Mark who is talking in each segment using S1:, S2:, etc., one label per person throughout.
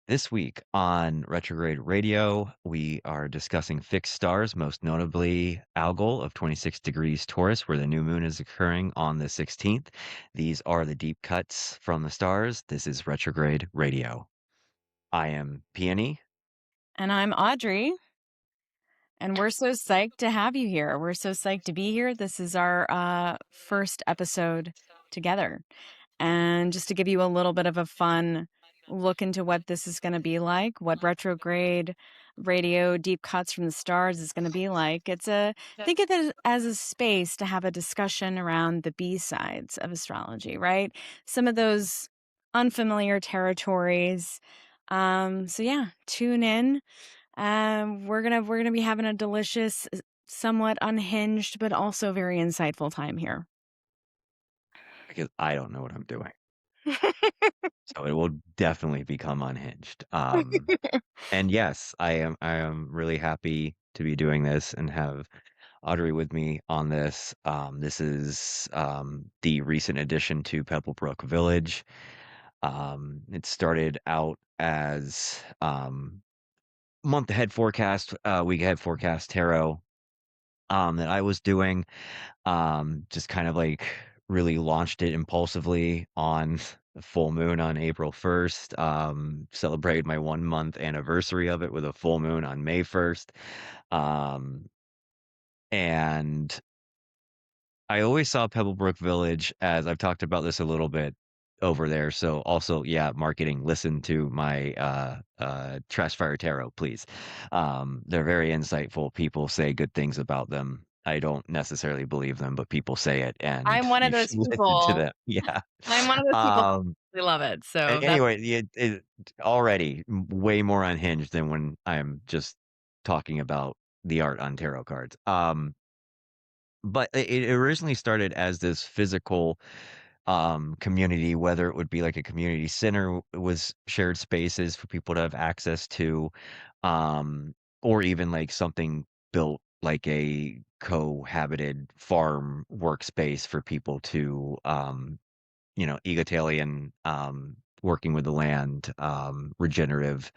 S1: This week on Retrograde Radio, we are discussing fixed stars, most notably Algol of 26 degrees Taurus, where the new moon is occurring on the 16th. These are the deep cuts from the stars. This is Retrograde Radio. I am Peony.
S2: And I'm Audrey, and we're so psyched to have you here. We're so psyched to be here. This is our first episode together. And just to give you a little bit of a fun look into what this is going to be like, what retrograde radio deep cuts from the stars is going to be like. Think of it as a space to have a discussion around the B sides of astrology, right? Some of those unfamiliar territories. So yeah, tune in. We're gonna be having a delicious, somewhat unhinged, but also very insightful time here.
S1: Because I don't know what I'm doing. So it will definitely become unhinged. And yes, I am really happy to be doing this and have Audrey with me on this. This is the recent addition to Pebblebrook Village. It started out as month ahead forecast, week ahead forecast tarot that I was doing. Just kind of like really launched it impulsively on the full moon on April 1st. Celebrated my 1 month anniversary of it with a full moon on May 1st. Um, and I always saw Pebblebrook Village as I've talked about this a little bit over there. So also, yeah, marketing, listen to my Trash Fire Tarot, please. They're very insightful. People say good things about them. I don't necessarily believe them, but people say it and
S2: I'm one of
S1: you
S2: those
S1: should listen to
S2: people.
S1: them. Yeah.
S2: I'm one of those people
S1: Um
S2: who love it. So that's
S1: anyway, it already way more unhinged than when I'm just talking about the art on tarot cards. But it originally started as this physical community, whether it would be like a community center was shared spaces for people to have access to, um, or even like something built like a cohabited farm workspace for people to egalitarian working with the land, regenerative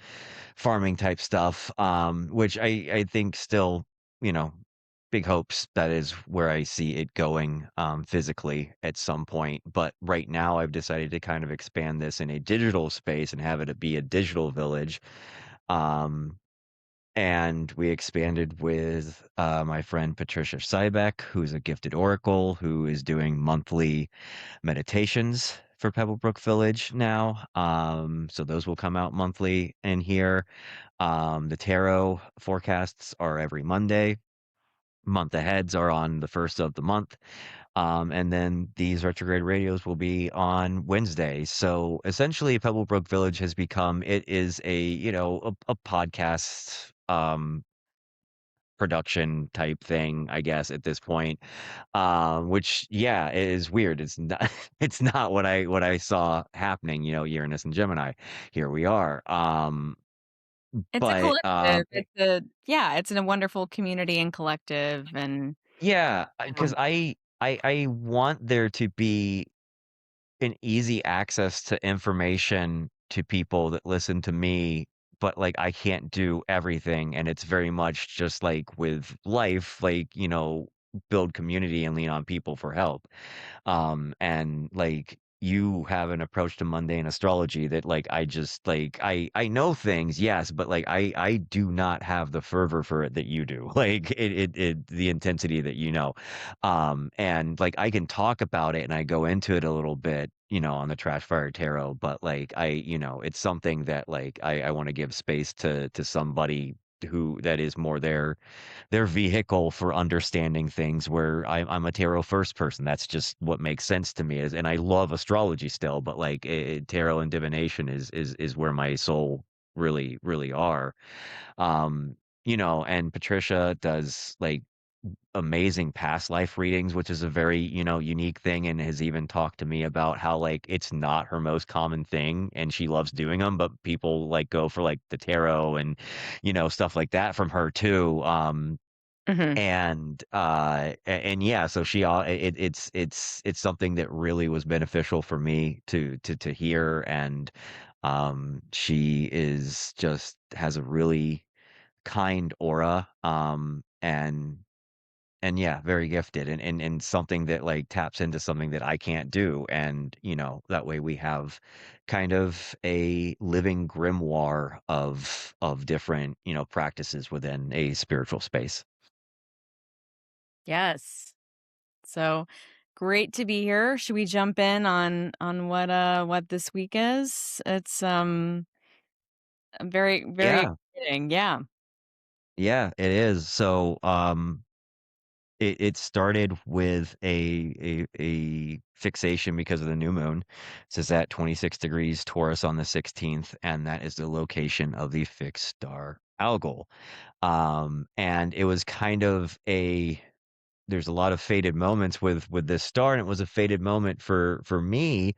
S1: farming type stuff, which I think still, you know, big hopes that is where I see it going physically at some point. But right now, I've decided to kind of expand this in a digital space and have it be a digital village. Um, and we expanded with my friend Patricia Sybeck, who's a gifted oracle who is doing monthly meditations for Pebblebrook Village now. So those will come out monthly in here. The tarot forecasts are every Monday. Month aheads are on the first of the month. And then these retrograde radios will be on Wednesday. So essentially Pebblebrook Village has become it is a podcast production type thing, I guess, at this point. Which yeah, it is weird. It's not it's not what I saw happening, Uranus and Gemini. Here we are.
S2: it's a
S1: But
S2: collective. It's in a wonderful community and collective and
S1: yeah, because
S2: um,
S1: I want there to be an easy access to information to people that listen to me, but like I can't do everything. And it's very much just like with life, like, build community and lean on people for help. And like you have an approach to mundane astrology that like I just like I know things, yes, but like I do not have the fervor for it that you do. Like it the intensity that and like I can talk about it and I go into it a little bit, on the Trash Fire Tarot, but like it's something that like I want to give space to somebody who that is more their vehicle for understanding things where I'm a tarot first person. That's just what makes sense to me. And I love astrology still, but like tarot and divination is where my soul really are. Um, and Patricia does like amazing past life readings, which is a very, unique thing, and has even talked to me about how like it's not her most common thing and she loves doing them, but people like go for like the tarot and, stuff like that from her too.
S2: mhm.
S1: And yeah, so it's something that really was beneficial for me to hear and She is just has a really kind aura, and yeah, very gifted and something that like taps into something that I can't do. And, that way we have kind of a living grimoire of different, practices within a spiritual space.
S2: Yes. So great to be here. Should we jump in on what this week is? It's very very
S1: Yeah.
S2: exciting. Yeah.
S1: Yeah, it is. So, it started with a fixation because of the new moon. This is at 26 degrees Taurus on the 16th, and that is the location of the fixed star Algol. And it was kind of there's a lot of fated moments with this star, and it was a fated moment for me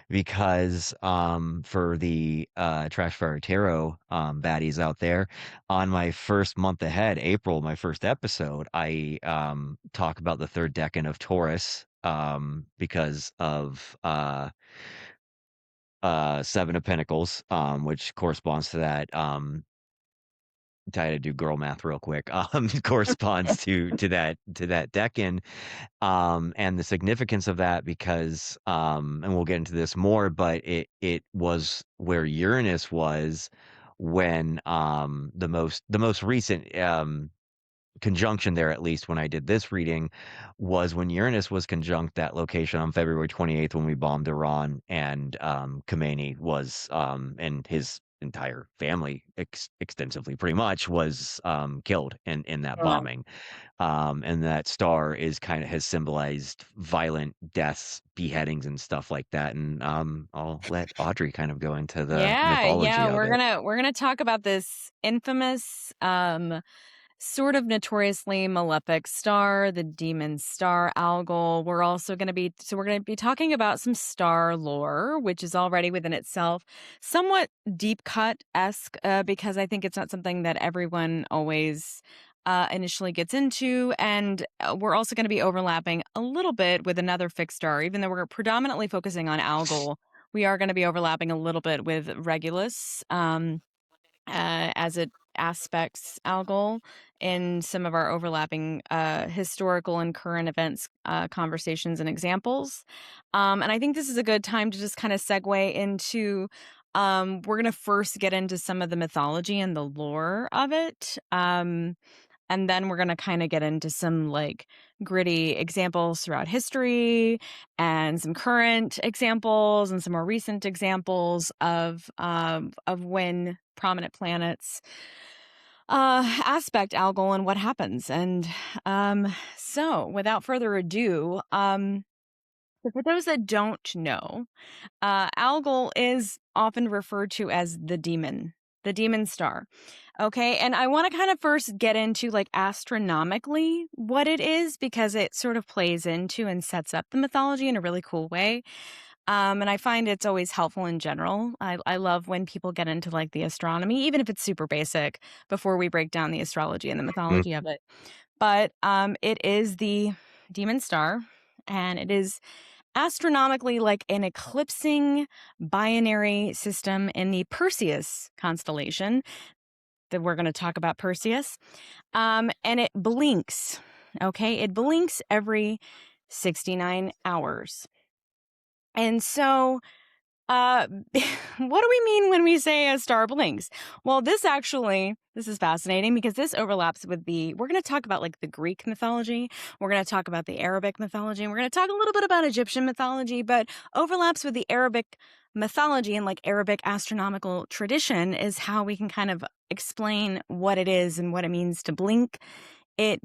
S1: because for the Trash Fire Tarot baddies out there, on my first month ahead, April, my first episode, I talk about the third decan of Taurus because of Seven of Pentacles, which corresponds to that. I had to do girl math real quick. Corresponds to that decan, and the significance of that because, and we'll get into this more, but it was where Uranus was when the most recent conjunction there, at least when I did this reading, was when Uranus was conjunct that location on February 28th when we bombed Iran, and Khomeini was and his entire family extensively pretty much was killed in that
S2: Wow.
S1: bombing. And that star is kind of has symbolized violent deaths, beheadings, and stuff like that. And I'll let Audrey kind of go into the
S2: Yeah,
S1: mythology
S2: yeah,
S1: of it.
S2: we're gonna talk about this infamous, sort of notoriously malefic star, the demon star Algol. We're gonna be talking about some star lore, which is already within itself somewhat deep cut esque, because I think it's not something that everyone always initially gets into, and we're also going to be overlapping a little bit with another fixed star, even though we're predominantly focusing on Algol. We are going to be overlapping a little bit with Regulus, as it aspects Algol in some of our overlapping historical and current events conversations and examples. And I think this is a good time to just kind of segue into. We're going to first get into some of the mythology and the lore of it. And then we're going to kind of get into some like gritty examples throughout history and some current examples and some more recent examples of when prominent planets aspect Algol and what happens. And so without further ado, so for those that don't know, Algol is often referred to as the demon star. Okay. And I want to kind of first get into like astronomically what it is because it sort of plays into and sets up the mythology in a really cool way. And I find it's always helpful in general. I love when people get into like the astronomy, even if it's super basic, before we break down the astrology and the
S1: Mm.
S2: mythology of it. But it is the demon star, and it is astronomically like an eclipsing binary system in the Perseus constellation that we're going to talk about Perseus. And it blinks. Okay. It blinks every 69 hours. And so uh, what do we mean when we say a star blinks? Well, this is fascinating because this overlaps with we're going to talk about like the Greek mythology. We're going to talk about the Arabic mythology. And we're going to talk a little bit about Egyptian mythology, but overlaps with the Arabic mythology and like Arabic astronomical tradition is how we can kind of explain what it is and what it means to blink. It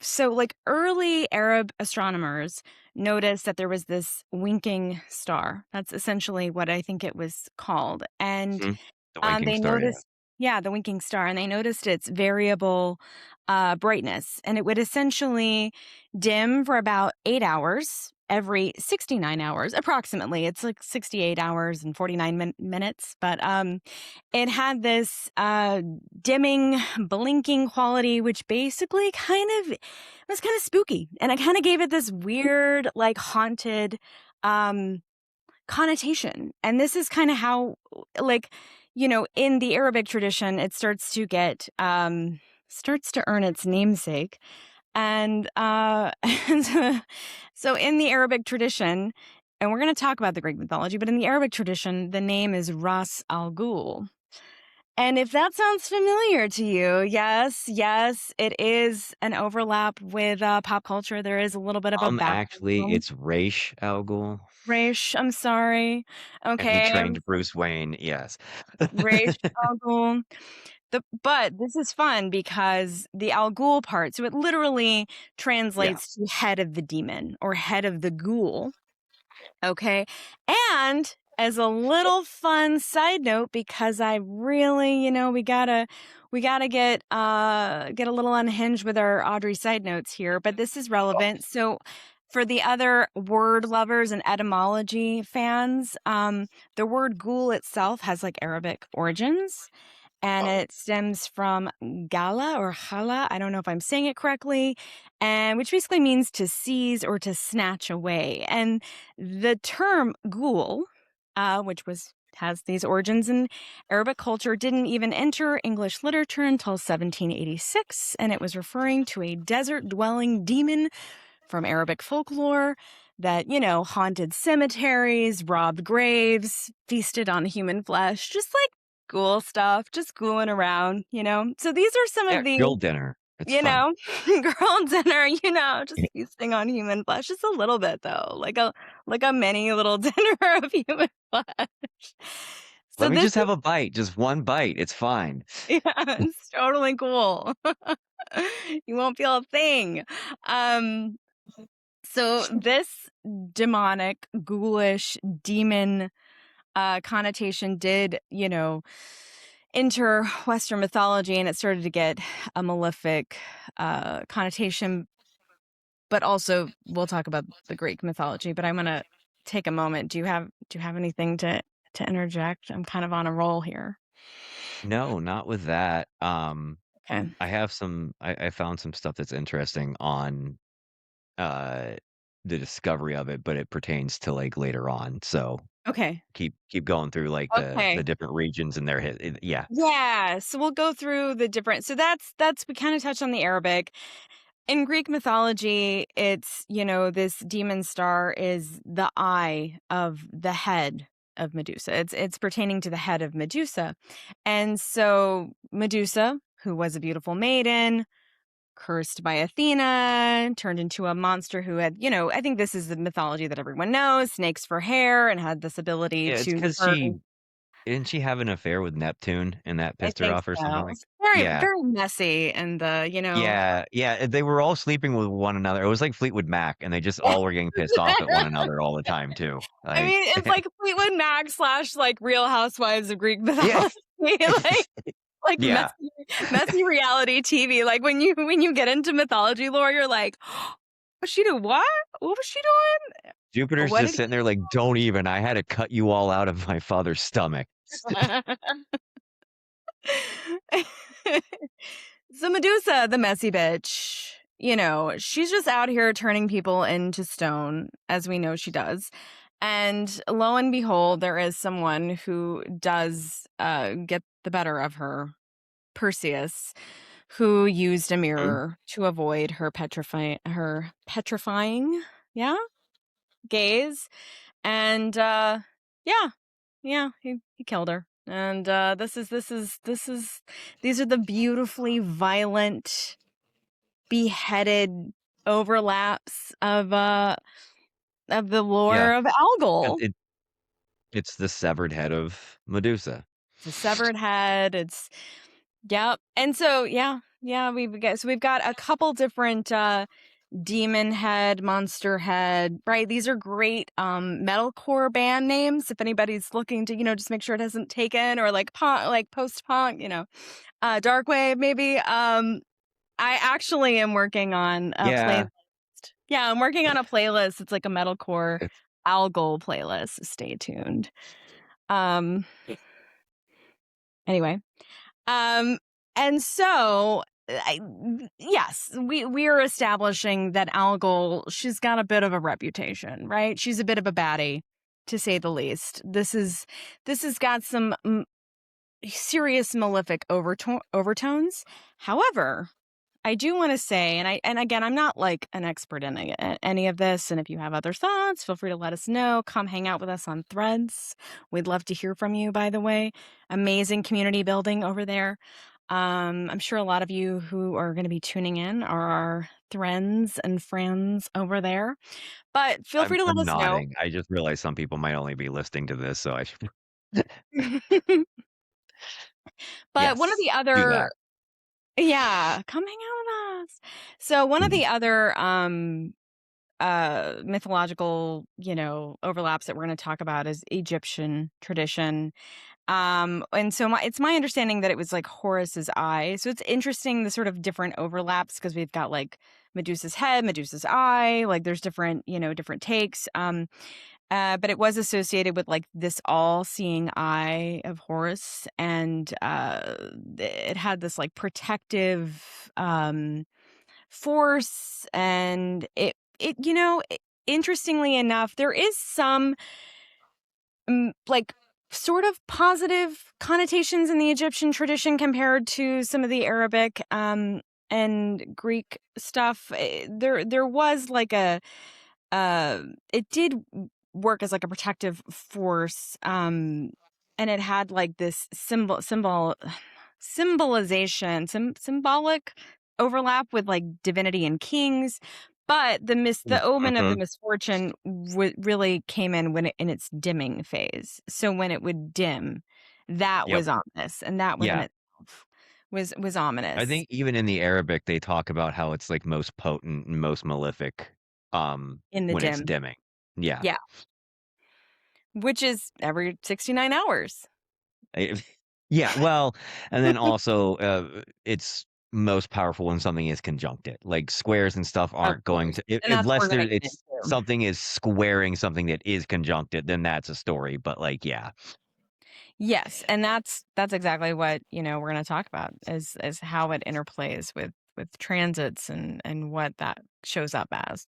S2: so, like, early Arab astronomers noticed that there was this winking star. That's essentially what I think it was called. And
S1: Mhm. The winking
S2: they
S1: star, yeah.
S2: noticed, yeah, the winking star, and they noticed its variable brightness. And it would essentially dim for about 8 hours every 69 hours, approximately. It's like 68 hours and 49 minutes. But it had this dimming, blinking quality, which basically kind of was kind of spooky. And it kind of gave it this weird, like haunted, um, connotation. And this is kind of how, like, in the Arabic tradition, it starts to get, starts to earn its namesake. And so in the Arabic tradition, and we're going to talk about the Greek mythology, but in the Arabic tradition, the name is Ras Al Ghul. And if that sounds familiar to you, yes, it is an overlap with pop culture. There is a little bit of a
S1: Actually,
S2: background.
S1: it's Ra's al Ghul,
S2: Raish, I'm sorry.
S1: and he
S2: Okay,
S1: trained Bruce Wayne, yes.
S2: Raish Al Ghul. But this is fun because the Al Ghul part, so it literally
S1: Yeah.
S2: translates to head of the demon or head of the ghoul. Okay. And as a little fun side note, because I really, we gotta get a little unhinged with our Audrey side notes here, but this is relevant. So for the other word lovers and etymology fans, the word ghoul itself has like Arabic origins and it stems from gala or khala. I don't know if I'm saying it correctly, and which basically means to seize or to snatch away. And the term ghoul, which has these origins in Arabic culture, didn't even enter English literature until 1786, and it was referring to a desert-dwelling demon from Arabic folklore that, haunted cemeteries, robbed graves, feasted on human flesh, just like ghoul stuff, just ghouling around, So these are some
S1: Yeah,
S2: of the,
S1: girl dinner. It's
S2: you
S1: fun.
S2: know, girl dinner, just feasting on human flesh, just a little bit though, like a mini little dinner of human flesh. So
S1: Let me
S2: this
S1: just
S2: is,
S1: have a bite, just one bite, it's fine.
S2: yeah, it's totally cool. You won't feel a thing. Um, So this demonic, ghoulish, demon connotation did, enter Western mythology, and it started to get a malefic connotation. But also, we'll talk about the Greek mythology. But I'm gonna take a moment. Do you have anything to interject? I'm kind of on a roll here.
S1: No, not with that.
S2: Okay.
S1: I found some stuff that's interesting on uh the discovery of it, but it pertains to like later on. So
S2: Okay.
S1: keep going through like the
S2: Okay.
S1: different regions and their yeah.
S2: Yeah. So we'll go through the different. So that's we kind of touched on the Arabic. In Greek mythology, it's, this demon star is the eye of the head of Medusa. It's pertaining to the head of Medusa. And so Medusa, who was a beautiful maiden, cursed by Athena, turned into a monster who had, I think this is the mythology that everyone knows, snakes for hair, and had this ability
S1: Yeah, it's
S2: to
S1: because
S2: turn.
S1: she didn't she have an affair with Neptune and that
S2: I
S1: pissed her
S2: think
S1: off or something
S2: so.
S1: like
S2: It's very,
S1: yeah.
S2: very messy. And
S1: Yeah, they were all sleeping with one another. It was like Fleetwood Mac, and they just all were getting pissed off at one another all the time too.
S2: I
S1: Like,
S2: mean, it's like Fleetwood Mac slash like Real Housewives of Greek
S1: yeah,
S2: mythology, like
S1: yeah.
S2: messy reality TV. Like when you get into mythology lore, you're like, what she do? What? What was she doing?
S1: Jupiter's
S2: What
S1: just
S2: did
S1: sitting there like, don't even. I had to cut you all out of my father's stomach.
S2: he? So Medusa, the messy bitch, she's just out here turning people into stone, as we know she does. And lo and behold, there is someone who does get the better of her, Perseus, who used a
S1: Hmm?
S2: mirror to avoid her petrifying, yeah, gaze. And yeah, he killed her. And these are the beautifully violent, beheaded overlaps of the
S1: Yeah,
S2: lore of
S1: it,
S2: Algol.
S1: it, it's the severed head of Medusa.
S2: It's a severed head. It's Yep. And so we've got a couple different demon head, monster head, right? These are great metalcore band names if anybody's looking to, just make sure it hasn't taken, or like punk, like post-punk, dark wave maybe. I actually am working on a playlist.
S1: Yeah,
S2: Yeah, I'm working on a playlist. It's like a metalcore Algol playlist. Stay tuned. Um anyway, Um, and so, yes, we are establishing that Algol, she's got a bit of a reputation, right? She's a bit of a baddie. to say the least. This has got some serious malefic overtones. However, I do want to say, and again, I'm not like an expert in any of this. And if you have other thoughts, feel free to let us know. Come hang out with us on Threads. We'd love to hear from you. By the way, amazing community building over there. I'm sure a lot of you who are going to be tuning in are our friends and friends over there. But feel free to let
S1: I'm
S2: us know.
S1: nodding. I just realized some people might only be listening to this, so I should
S2: But one of
S1: Yes,
S2: the
S1: do
S2: other
S1: that.
S2: Yeah, come hang out with us. So one of
S1: Mhm.
S2: the other mythological, overlaps that we're going to talk about is Egyptian tradition. And so it's my understanding that it was like Horus's eye. So it's interesting the sort of different overlaps because we've got like Medusa's head, Medusa's eye, like there's different, different takes. But it was associated with like this all-seeing eye of Horus, and it had this like protective force, and interestingly enough, there is some like sort of positive connotations in the Egyptian tradition compared to some of the Arabic and Greek stuff. There was like uh it did work as like a protective force, and it had like this symbolization, symbolic overlap with like divinity and kings. But the omen of the
S1: Mhm.
S2: misfortune really came in when in its dimming phase. So when it would dim, that
S1: Yep.
S2: was ominous, and that within
S1: Yeah.
S2: itself was
S1: I
S2: ominous
S1: think even in the Arabic, they talk about how it's, like, most potent and most malefic,
S2: in the
S1: when it's
S2: dim.
S1: dimming. Yeah.
S2: Yeah, which is every 69 hours.
S1: I Yeah, well, and then also, it's most powerful when something is conjuncted. Like, squares and stuff
S2: Of
S1: aren't going
S2: course,
S1: to I
S2: and that's what
S1: unless
S2: we're
S1: there
S2: gonna get
S1: it's
S2: into.
S1: something is squaring something that is conjuncted, then that's a story, but, like, yeah.
S2: Yes, and that's exactly what, we're gonna talk about is how it interplays with transits and what that shows up as.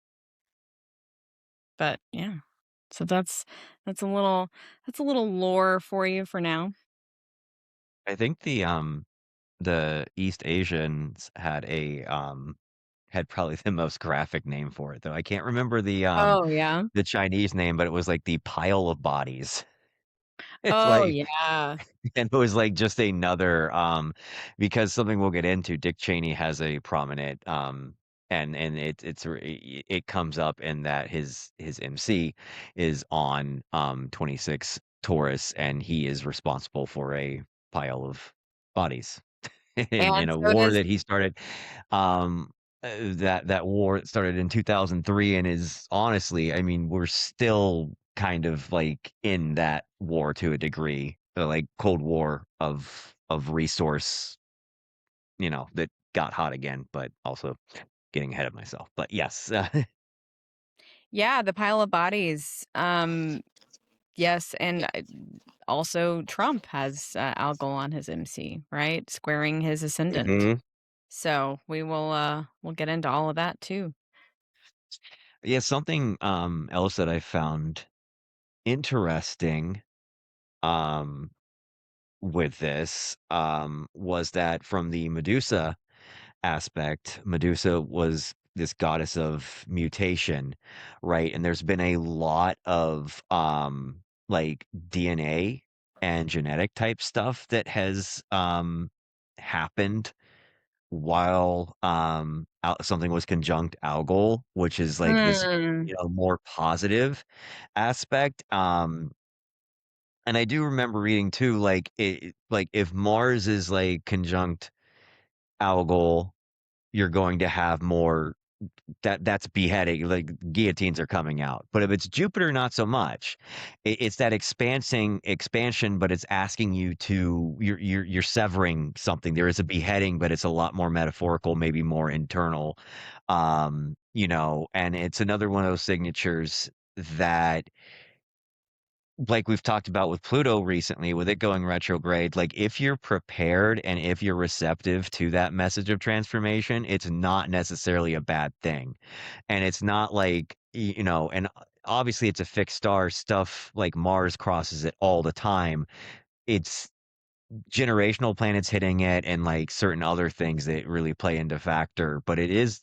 S2: But yeah. So that's a little that's a little lore for you for now.
S1: I think the East Asians had probably the most graphic name for it, though. I can't remember
S2: Oh, yeah?
S1: the Chinese name, but it was like the pile of bodies. It's
S2: Oh,
S1: like
S2: yeah.
S1: and it was like just another, because something we'll get into, Dick Cheney has a prominent, and it comes up in that his MC is on, 26 Taurus, and he is responsible for a pile of bodies in
S2: And
S1: a
S2: so
S1: war
S2: does
S1: that he started, um, that war started in 2003 and is honestly, I mean, we're still kind of, like, in that war to a degree, the, like, Cold War of resource, that got hot again, but also getting ahead of myself. But yes,
S2: Yeah, the pile of bodies. Yes, and also Trump has Algol on his MC, right? Squaring his ascendant.
S1: Mhm.
S2: So we'll get into all of that too.
S1: Yeah, something, else that I found interesting, um, with this, was that from the Medusa aspect, Medusa was this goddess of mutation, right? And there's been a lot of, like, DNA and genetic type stuff that has, happened while, something was conjunct Algol, which is like this,
S2: Mm.
S1: more positive aspect, and I do remember reading too, like, like, if Mars is, like, conjunct Algol, you're going to have more that's beheading, like, guillotines are coming out. But if it's Jupiter, not so much. It's that expansion, but it's asking you to you're severing something. There is a beheading, but it's a lot more metaphorical, maybe more internal. And it's another one of those signatures that, like we've talked about with Pluto recently, with it going retrograde, like, if you're prepared and if you're receptive to that message of transformation, it's not necessarily a bad thing. And it's not like, and obviously it's a fixed star, stuff like Mars crosses it all the time. It's generational planets hitting it and like certain other things that really play into factor, but it is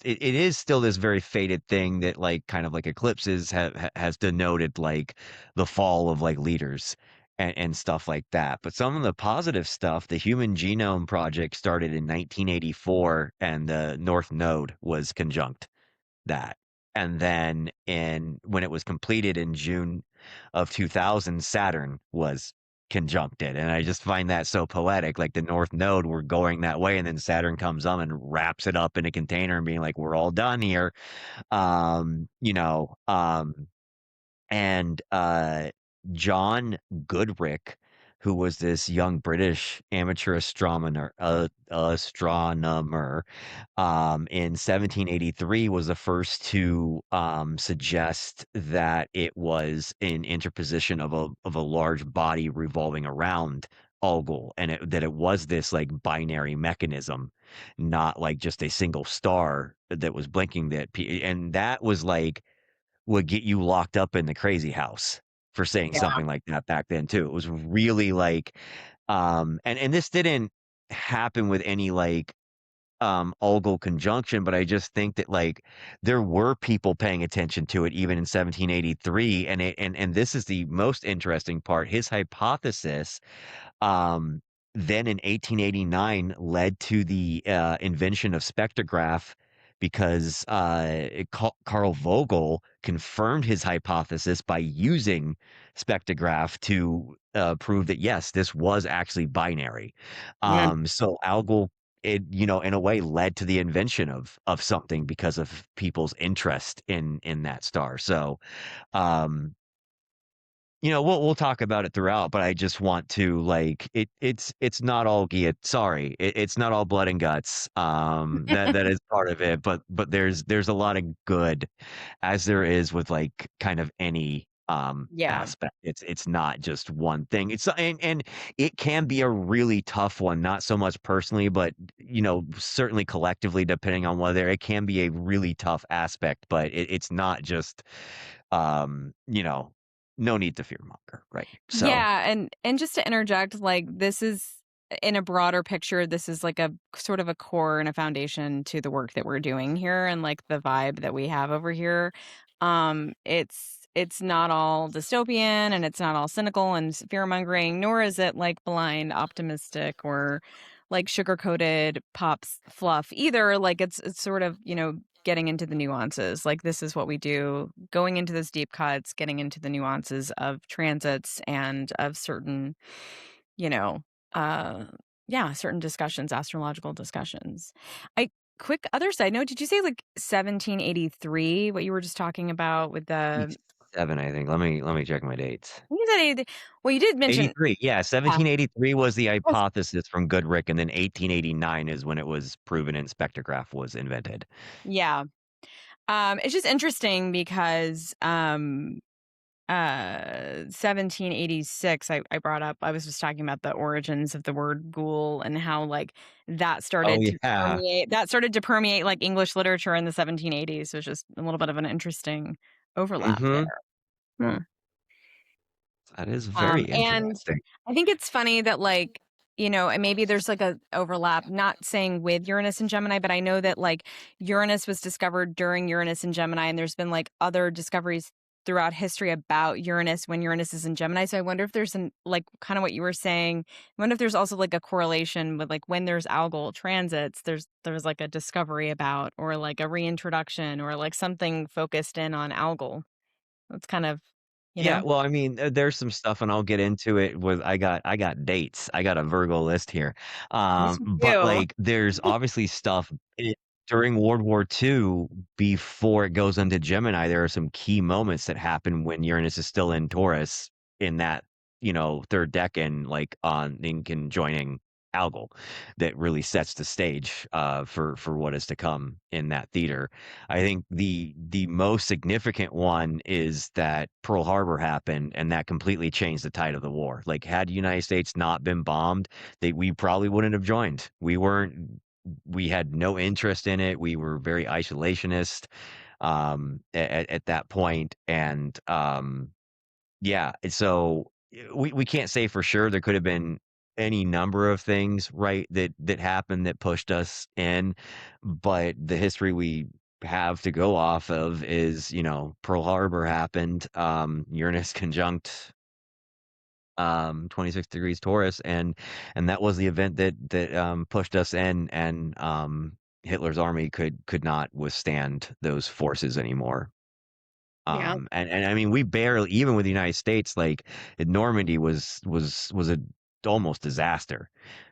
S1: still this very fated thing that like kind of like eclipses has denoted like the fall of like leaders and stuff like that. But some of the positive stuff, the Human Genome Project started in 1984 and the North Node was conjunct that. And then in when it was completed in June of 2000, Saturn was conjuncted. And I just find that so poetic. Like the North Node, we're going that way, and then Saturn comes on and wraps it up in a container and being like, we're all done here. You know, and John Goodrick, who was this young British amateur astronomer, in 1783 was the first to suggest that it was an interposition of a large body revolving around Algol, and that it was this like binary mechanism, not like just a single star that was blinking. And that was like would get you locked up in the crazy house for saying
S2: Yeah.
S1: something like that back then too. It was really like, and this didn't happen with any like Algol conjunction, but I just think that like there were people paying attention to it even in 1783, and this is the most interesting part. His hypothesis um, then in 1889 led to the invention of spectrograph because Carl Vogel confirmed his hypothesis by using spectrograph to prove that yes, this was actually binary.
S2: Yeah.
S1: So Algol, it in a way led to the invention of something because of people's interest in that star. So um, we'll talk about it throughout, but I just want to like it's not all sorry, it's not all blood and guts. That is part of it, but there's a lot of good as there is with like kind of any
S2: Yeah.
S1: aspect. It's not just one thing. And it can be a really tough one, not so much personally, but certainly collectively, depending on whether it can be a really tough aspect, but it's not just you know no need to fearmonger, right? So,
S2: Yeah, and just to interject, like, this is in a broader picture, this is like a sort of a core and a foundation to the work that we're doing here and like the vibe that we have over here. It's not all dystopian and it's not all cynical and fear-mongering, nor is it like blind optimistic or like sugar-coated pops fluff either. Like it's sort of, getting into the nuances. Like this is what we do, going into those deep cuts, getting into the nuances of transits and of certain, you know, uh yeah, certain discussions, astrological discussions. I quick other side note, did you say like 1783 what you were just talking about with the
S1: 87, I think. Let me check my dates.
S2: you said 80, well you did mention
S1: 83, yeah,
S2: yeah.
S1: 1783 was the
S2: Yes.
S1: hypothesis from Goodrick, and then 1889 is when it was proven and spectrograph was invented.
S2: Yeah. It's just interesting because 1786 I brought up, I was just talking about the origins of the word ghoul and how like
S1: Oh, yeah.
S2: that started to permeate like English literature in the 1780s. So it's just a little bit of an interesting overlap
S1: Mhm.
S2: there. Hmm.
S1: That is very
S2: And
S1: interesting.
S2: I think it's funny that like, and maybe there's like a overlap, not saying with Uranus and Gemini, but I know that like Uranus was discovered during Uranus and Gemini, and there's been like other discoveries throughout history about Uranus when Uranus is in Gemini. So I wonder if there's an like kind of what you were saying. I wonder if there's also like a correlation with like when there's algol transits, there's like a discovery about or like a reintroduction or like something focused in on algol. That's kind of, you
S1: Yeah,
S2: know?
S1: well, I mean, there's some stuff, and I'll get into it with I got dates. I got a Virgo list here.
S2: Yes, you
S1: But,
S2: do.
S1: like, there's obviously stuff during World War II, before it goes into Gemini, there are some key moments that happen when Uranus is still in Taurus in that, 3rd decan, like, on in conjoining Algol, that really sets the stage, for what is to come in that theater. I think the most significant one is that Pearl Harbor happened, and that completely changed the tide of the war. Like, had the United States not been bombed, we probably wouldn't have joined. We had no interest in it. We were very isolationist. at that point, and, yeah, and so, we can't say for sure. There could have been any number of things, right, that happened that pushed us in, but the history we have to go off of is, Pearl Harbor happened, Uranus conjunct, 26 degrees Taurus, and that was the event that pushed us in, and, Hitler's army could not withstand those forces anymore.
S2: Yeah.
S1: And I mean, we barely, even with the United States, like, Normandy was a almost disaster,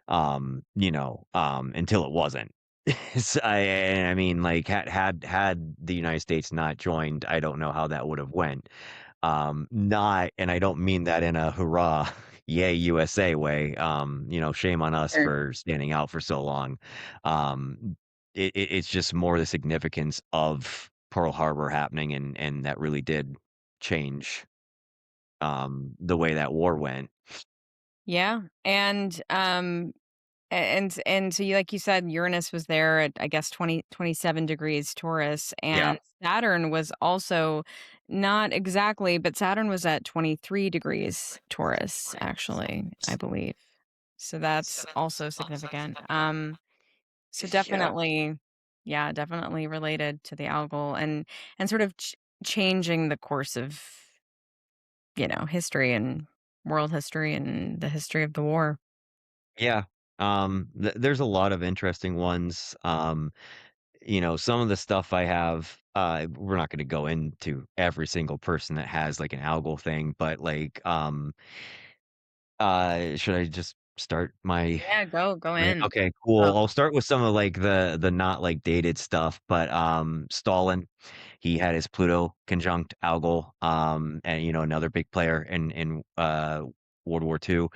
S1: until it wasn't. I mean, like, had the United States not joined, I don't know how that would have went. Not, and I don't mean that in a hurrah, yay USA way. Shame on us
S2: Sure.
S1: for standing out for so long. It's just more the significance of Pearl Harbor happening, and that really did change, the way that war went.
S2: Yeah. And so you like you said, Uranus was there at, I guess, 27 degrees Taurus,
S1: Yeah.
S2: and Saturn was also not exactly, but Saturn was at 23 degrees Taurus, actually, I believe. So that's also significant. So
S1: Yeah.
S2: definitely, yeah, definitely related to the Algol, and sort of changing the course of, history and world history and the history of the war.
S1: Yeah. There's a lot of interesting ones. Some of the stuff I have, we're not gonna go into every single person that has, like, an algal thing, but, like, should I just start my
S2: Yeah, go in.
S1: okay,
S2: Um,
S1: cool. I'll start with some of, like, the not, like, dated stuff, but, Stalin, he had his Pluto conjunct Algol, and, another big player in World War II.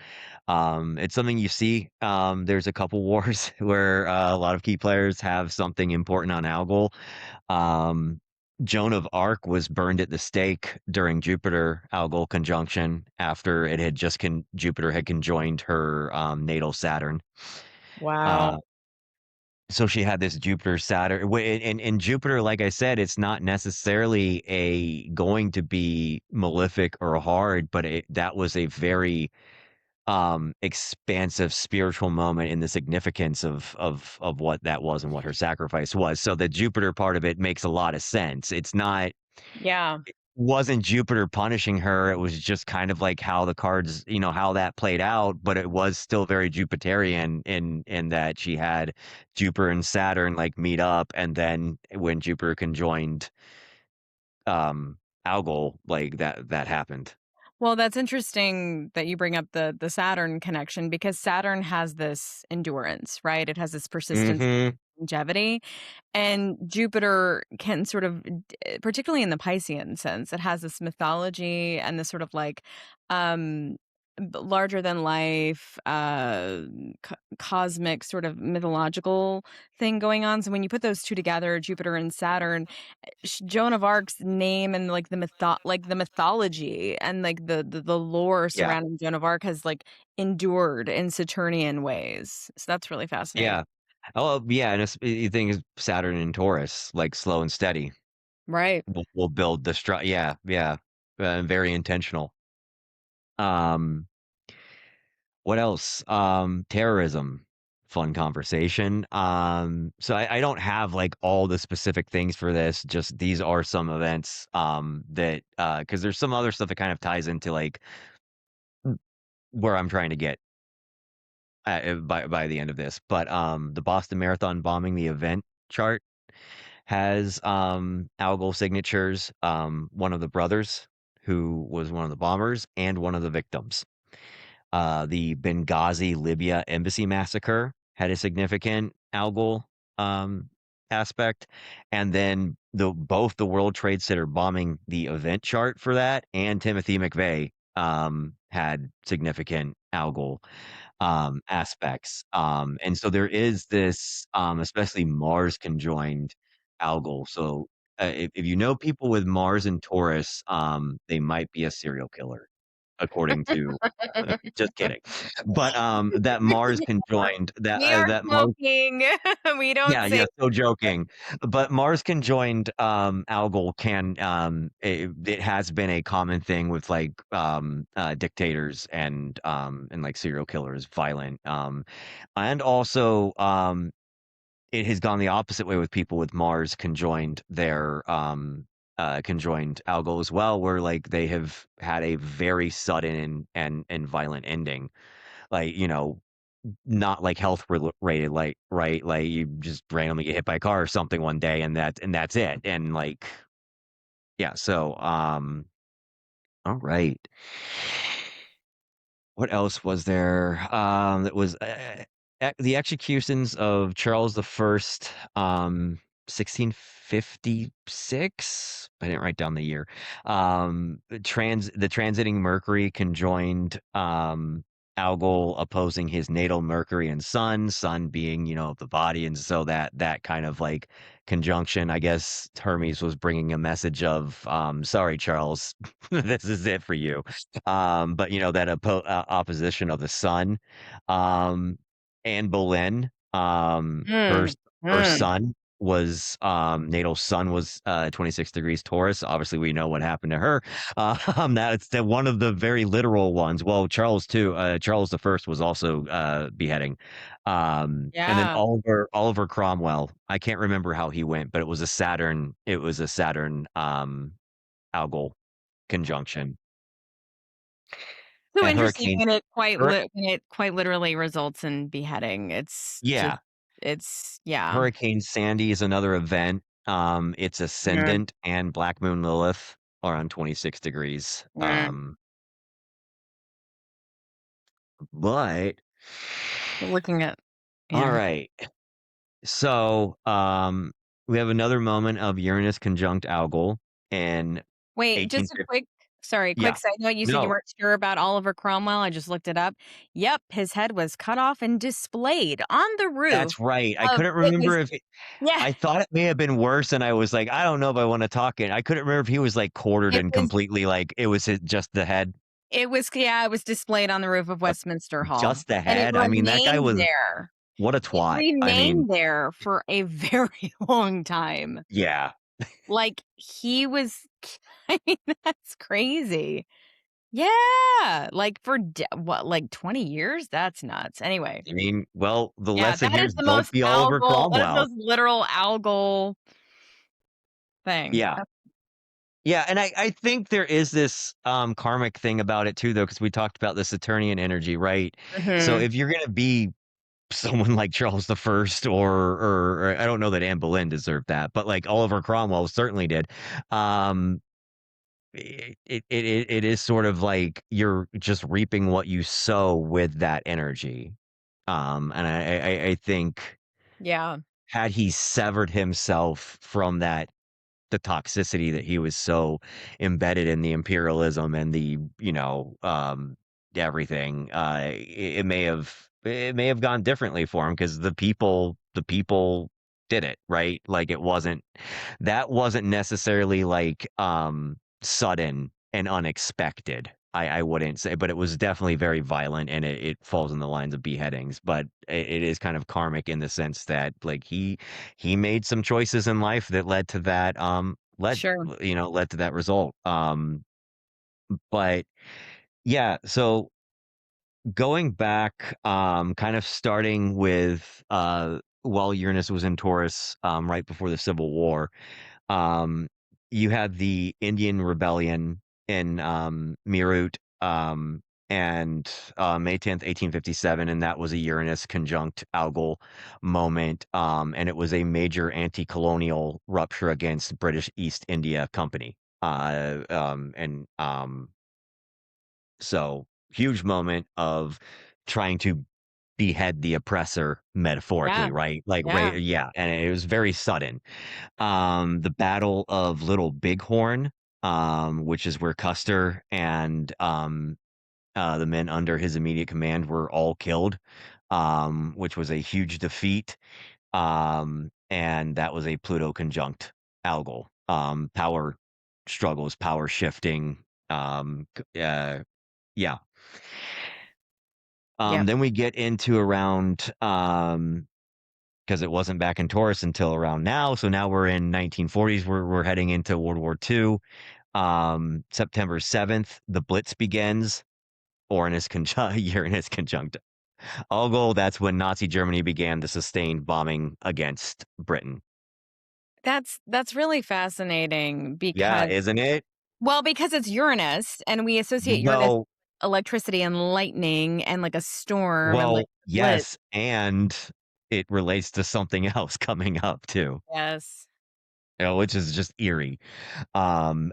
S1: It's something you see. There's a couple wars where, a lot of key players have something important on Algol. Um, Joan of Arc was burned at the stake during Jupiter Algol conjunction after it had just Jupiter had conjoined her, natal Saturn.
S2: wow.
S1: Uh, so she had this Jupiter Saturn, and Jupiter, like I said, it's not necessarily a going to be malefic or hard, but that was a very, expansive spiritual moment in the significance of what that was and what her sacrifice was. So the Jupiter part of it makes a lot of sense. It's not
S2: Yeah.
S1: wasn't Jupiter punishing her. It was just kind of like how the cards, how that played out, but it was still very Jupiterian in that she had Jupiter and Saturn like meet up, and then when Jupiter conjoined, Algol, like that happened.
S2: Well, that's interesting that you bring up the Saturn connection, because Saturn has this endurance, right? It has this persistence,
S1: Mhm.
S2: longevity, and Jupiter can sort of, particularly in the Piscean sense, it has this mythology and this sort of like, um, larger than life, cosmic sort of mythological thing going on. So when you put those two together, Jupiter and Saturn, Joan of Arc's name and, like, the mythology and, like, the lore
S1: Yeah.
S2: surrounding Joan of Arc has, like, endured in Saturnian ways. So that's really fascinating.
S1: Yeah. Oh, yeah, and you think is Saturn and Taurus, like, slow and steady.
S2: Right.
S1: We'll build the yeah, yeah, very intentional. Um, what else? Terrorism, fun conversation. So I don't have, like, all the specific things for this, just these are some events, that, because there's some other stuff that kind of ties into, like, where I'm trying to get, by the end of this, but, the Boston Marathon bombing, the event chart has, Algol signatures, one of the brothers who was one of the bombers and one of the victims. The Benghazi, Libya embassy massacre had a significant Algol, aspect, and then both the World Trade Center bombing, the event chart for that, and Timothy McVeigh, had significant Algol, aspects. And so there is this, especially Mars conjoined Algol. So, if you know people with Mars and Taurus, they might be a serial killer. according to just kidding. But, that Mars conjoined
S2: We are
S1: that Mars
S2: joking. We don't
S1: yeah,
S2: say
S1: yeah, so joking. But Mars conjoined, Algol can, it has been a common thing with, like, dictators and, like, serial killers, violent, and also, it has gone the opposite way with people with Mars conjoined Algol as well, where, like, they have had a very sudden and violent ending. Like, not like health related, like, right? Like, you just randomly get hit by a car or something one day, and that's it. And like, yeah. So, all right. What else was there? That was the executions of Charles the First, 1656. I didn't write down the year. The transiting Mercury conjoined Algol opposing his natal Mercury and Sun. Sun being the body, and so that kind of like conjunction. I guess Hermes was bringing a message of sorry, Charles, this is it for you. But that opposition of the sun, um, Anne Boleyn, her
S2: Mm,
S1: her
S2: mm.
S1: son was natal sun was 26 degrees Taurus. Obviously, we know what happened to her. That's one of the very literal ones. Well, Charles too. Charles the First was also beheading. And then
S2: Yeah.
S1: Oliver Cromwell. I can't remember how he went, but it was a Saturn. It was a Saturn Algol conjunction.
S2: So
S1: And
S2: interesting,
S1: Hurricane
S2: and
S1: Hur
S2: it quite literally results in beheading.
S1: yeah,
S2: It's yeah.
S1: Hurricane Sandy is another event. Its
S2: Mm,
S1: ascendant and Black Moon Lilith are on 26 degrees.
S2: mm.
S1: But
S2: Looking at
S1: all
S2: yeah.
S1: right. So, we have another moment of Uranus conjunct Algol in
S2: Wait, just a
S1: 1850.
S2: quick
S1: Yeah.
S2: side note. You said you
S1: No,
S2: weren't sure about Oliver Cromwell. I just looked it up. Yep, his head was cut off and displayed on the roof
S1: that's right. I
S2: of
S1: couldn't
S2: it was
S1: remember if
S2: yeah,
S1: I thought it may have been worse, and I was like, I don't know if I want to talk it. I couldn't remember if he was like quartered
S2: it
S1: and
S2: was
S1: completely like just the head.
S2: it was displayed on the roof of
S1: Uh,
S2: Westminster Hall,
S1: just the
S2: and it
S1: head. I mean, that guy
S2: remained
S1: was
S2: there.
S1: what a
S2: It
S1: twat. I mean,
S2: remained there for a very long time.
S1: yeah.
S2: Like, he was I mean, that's crazy. Yeah, like, for what, like, 20 years? That's nuts. Anyway,
S1: I mean, well, the
S2: yeah,
S1: lesson
S2: that
S1: here
S2: is
S1: is
S2: the
S1: don't
S2: most
S1: be Oliver
S2: Algol that is the
S1: Cromwell.
S2: most literal Algol thing.
S1: Yeah. Yeah, and I think there is this karmic thing about it too, though, because we talked about the Saturnian energy, right? So
S2: Mhm.
S1: if you're gonna be someone like Charles the First, or I don't know that Anne Boleyn deserved that, but like Oliver Cromwell certainly did. Um, it is sort of like you're just reaping what you sow with that energy. And I think
S2: Yeah,
S1: had he severed himself from the toxicity that he was so embedded in the imperialism and the everything, it may have gone differently for him because the people did it right. Like that wasn't necessarily like sudden and unexpected. I wouldn't say, but it was definitely very violent, and it falls in the lines of beheadings. But it is kind of karmic in the sense that like he made some choices in life that led to that
S2: sure.
S1: led to that result. But yeah, so going back, kind of starting with while Uranus was in Taurus, right before the Civil War, um, you had the Indian Rebellion in Meerut, and May 10th, 1857, and that was a Uranus conjunct Algol moment, and it was a major anti-colonial rupture against British East India Company. And So huge moment of trying to behead the oppressor
S2: Yeah,
S1: metaphorically, right? Like,
S2: yeah.
S1: right, yeah, and it was very sudden. The Battle of Little Bighorn, which is where Custer and the men under his immediate command were all killed, which was a huge defeat. And that was a Pluto conjunct Algol. Power struggles, power shifting, Yeah.
S2: Yep.
S1: Then we get into around, because it wasn't back in Taurus until around now. So now we're in 1940s. We're heading into World War II. September 7th, the Blitz begins. Uranus conjunct Uranus conjunct Algol. That's when Nazi Germany began the sustained bombing against Britain.
S2: That's really fascinating
S1: Yeah,
S2: because
S1: isn't it?
S2: well, because it's Uranus, and we associate Uranus
S1: Well,
S2: electricity and lightning and, like, a storm and, like,
S1: well,
S2: the blitz.
S1: yes, and it relates to something else coming up too,
S2: Yes.
S1: which is just eerie. And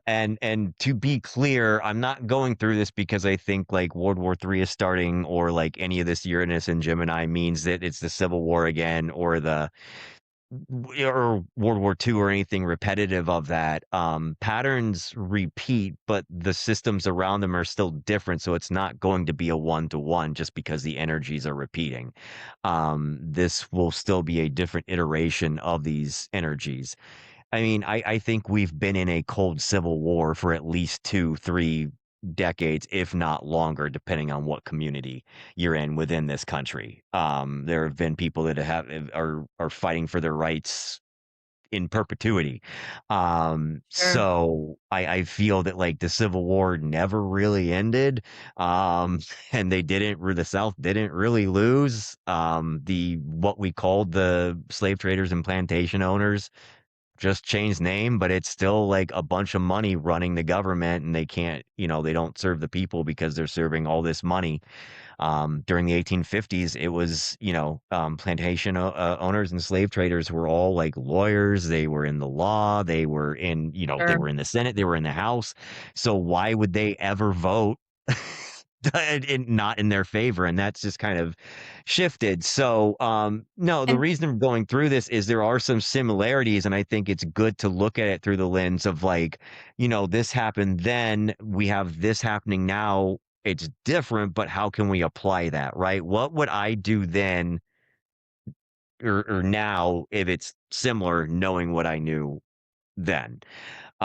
S1: to be clear, I'm not going through this because I think like World War III is starting or like any of this Uranus and Gemini means that it's the Civil War again or the or World War II or anything repetitive of that. Patterns repeat, but the systems around them are still different. So it's not going to be a one-to-one just because the energies are repeating. This will still be a different iteration of these energies. I mean, I think we've been in a cold civil war for at least 2, 3 decades, if not longer, depending on what community you're in within this country. There have been people that are fighting for their rights in perpetuity.
S2: Sure.
S1: So I feel that like the Civil War never really ended. And the South didn't really lose. The what we called the slave traders and plantation owners just changed name, but it's still like a bunch of money running the government, and they can't, they don't serve the people because they're serving all this money. During the 1850s, it was, plantation owners and slave traders were all like lawyers. They were in the law. They
S2: Sure.
S1: were in the Senate. They were in the House. So why would they ever vote not in their favor? And that's just kind of shifted. So, no, the
S2: And
S1: reason I'm going through this is there are some similarities, and I think it's good to look at it through the lens of like, this happened then, we have this happening now. It's different, but how can we apply that, right? What would I do then or now if it's similar, knowing what I knew then?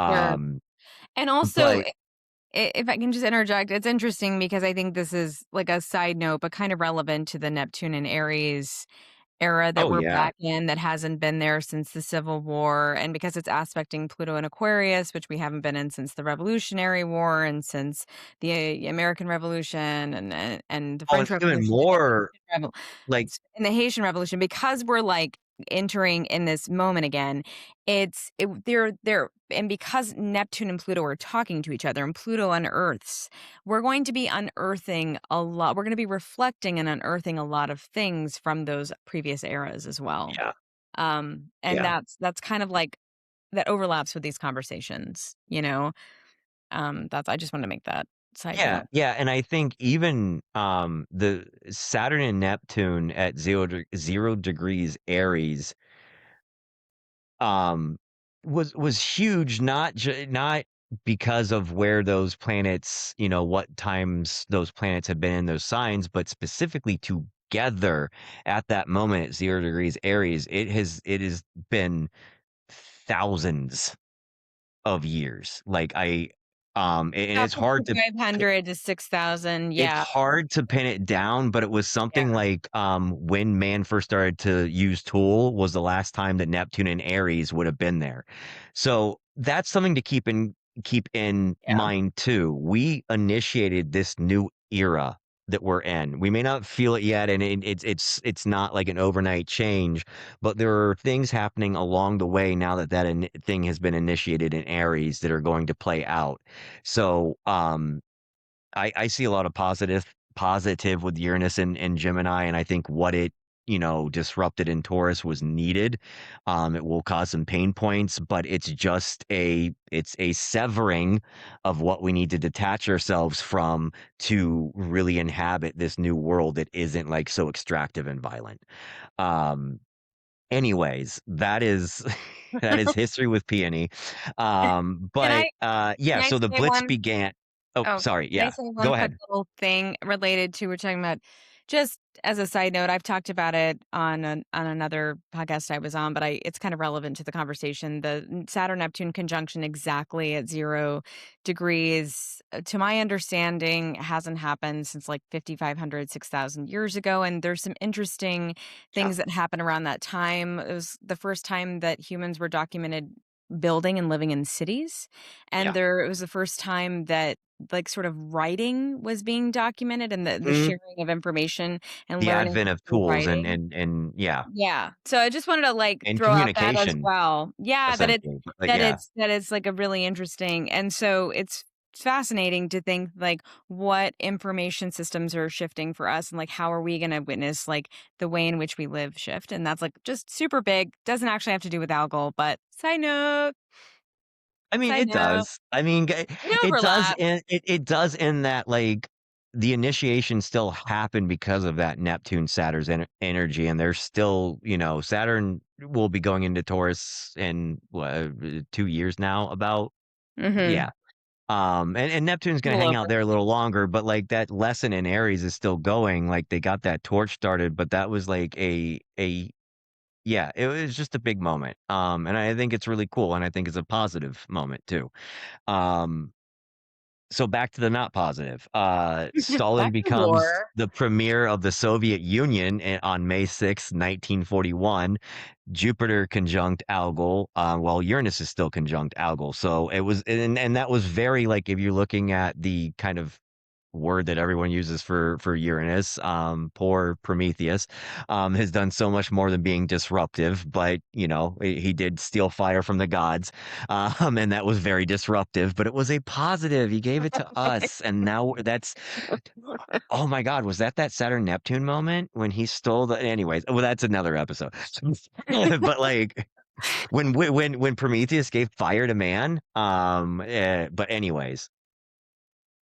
S2: sure.
S1: Um,
S2: And also,
S1: but
S2: if I can just interject, it's interesting because I think this is like a side note, but kind of relevant to the Neptune and Aries era that
S1: oh
S2: we're
S1: yeah,
S2: back in that hasn't been there since the Civil War, and because it's aspecting Pluto and Aquarius, which we haven't been in since the Revolutionary War and since the American Revolution and the
S1: oh,
S2: French
S1: and even
S2: Revolution
S1: more like
S2: and the Haitian Revolution, because we're like entering in this moment again, they're and because Neptune and Pluto are talking to each other and Pluto unearths, we're going to be unearthing a lot. We're going to be reflecting and unearthing a lot of things from those previous eras as well.
S1: yeah,
S2: And
S1: yeah.
S2: that's kind of like that overlaps with these conversations, you know. That's I just want to make that side
S1: Yeah,
S2: note.
S1: yeah, and I think even, the Saturn and Neptune at 0 degrees Aries, um, was huge, not because of where those planets, what times those planets had been in those signs, but specifically together at that moment at 0 degrees Aries. It has been thousands of years. Like, and
S2: About
S1: it's hard to
S2: 5,500 to 6,000.
S1: It's
S2: Yeah.
S1: hard to pin it down, but it was something
S2: Yeah.
S1: like, when man first started to use tool was the last time that Neptune and Aries would have been there. So that's something to keep in
S2: Yeah.
S1: mind too. We initiated this new era that we're in. We may not feel it yet, and it's not like an overnight change, but there are things happening along the way now that thing has been initiated in Aries that are going to play out. So, I see a lot of positive with Uranus and Gemini, and I think what it, disrupted in Taurus was needed. It will cause some pain points, but it's a severing of what we need to detach ourselves from to really inhabit this new world that isn't like so extractive and violent. Um, Anyways, that is that is history with peony.
S2: Can
S1: But,
S2: I can
S1: yeah,
S2: I
S1: so the
S2: say
S1: Blitz
S2: one
S1: began. Oh,
S2: oh,
S1: sorry,
S2: can I
S1: yeah,
S2: say one
S1: go
S2: quick
S1: ahead.
S2: little thing related to we're talking about just as a side note, I've talked about it on another podcast I was on, but it's kind of relevant to the conversation. The Saturn Neptune conjunction exactly at 0 degrees, to my understanding, hasn't happened since like 5,500, 6,000 years ago. And there's some interesting
S1: Yeah.
S2: things that happened around that time. It was the first time that humans were documented building and living in cities. And
S1: Yeah.
S2: it was the first time that like sort of writing was being documented and the
S1: Mhm.
S2: sharing of information and
S1: The
S2: learning
S1: advent of
S2: through
S1: tools and
S2: writing.
S1: and yeah,
S2: Yeah. So I just wanted to like
S1: and
S2: throw out that as
S1: communication,
S2: well. Yeah,
S1: essentially, but, like, yeah.
S2: that it's like a really interesting, and so it's fascinating to think like what information systems are shifting for us and like how are we going to witness like the way in which we live shift, and that's like just super big. Doesn't actually have to do with Algol, but
S1: I mean,
S2: side
S1: it
S2: note,
S1: does. I mean, g
S2: it
S1: it does
S2: overlaps.
S1: in it does in that, like, the initiation still happened because of that Neptune-Saturn's energy, and there's still, Saturn will be going into Taurus in, what, 2 years now, about?
S2: Mm-hmm.
S1: Yeah. And Neptune's
S2: A
S1: gonna
S2: little
S1: hang out
S2: over.
S1: there a little longer, but, like, that lesson in Aries is still going, like, they got that torch started, but that was like a yeah, it was just a big moment, and I think it's really cool, and I think it's a positive moment too. Um, so back to the not positive, Stalin
S2: Back to
S1: becomes
S2: war.
S1: the premier of the Soviet Union on May 6th, 1941. Jupiter conjunct Algol, while Uranus is still conjunct Algol. So it was, and that was very like if you're looking at the kind of word that everyone uses for Uranus. Poor Prometheus has done so much more than being disruptive, but he did steal fire from the gods, and that was very disruptive. But it was a positive. He gave it to us, and now that's oh my God, was that Saturn Neptune moment when he stole the? Anyways, well, that's another episode. But like when Prometheus gave fire to man, but anyways,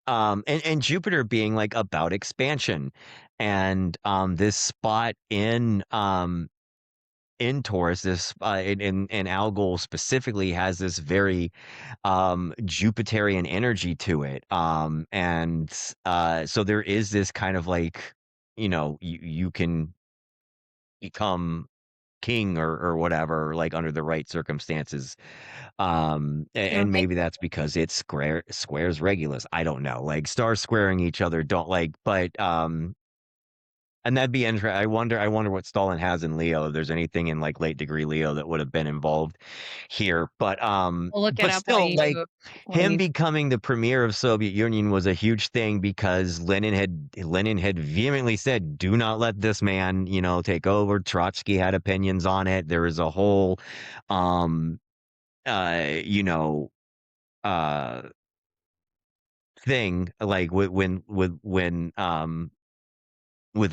S1: and Jupiter being like about expansion, and this spot in Taurus, this in Algol specifically has this very Jupiterian energy to it, and so there is this kind of like you can become king or whatever, like under the right circumstances. And
S2: Right.
S1: maybe that's because it squares Regulus. I don't know. Like stars squaring each other don't like, but and that'd be interesting. I wonder what Stalin has in Leo. If there's anything in like late degree Leo that would have been involved here. But
S2: We'll look it
S1: but
S2: up while
S1: still, like him
S2: you
S1: becoming the premier of Soviet Union was a huge thing because Lenin had vehemently said, "Do not let this man, take over." Trotsky had opinions on it. There was a whole, um, you know, uh, thing like with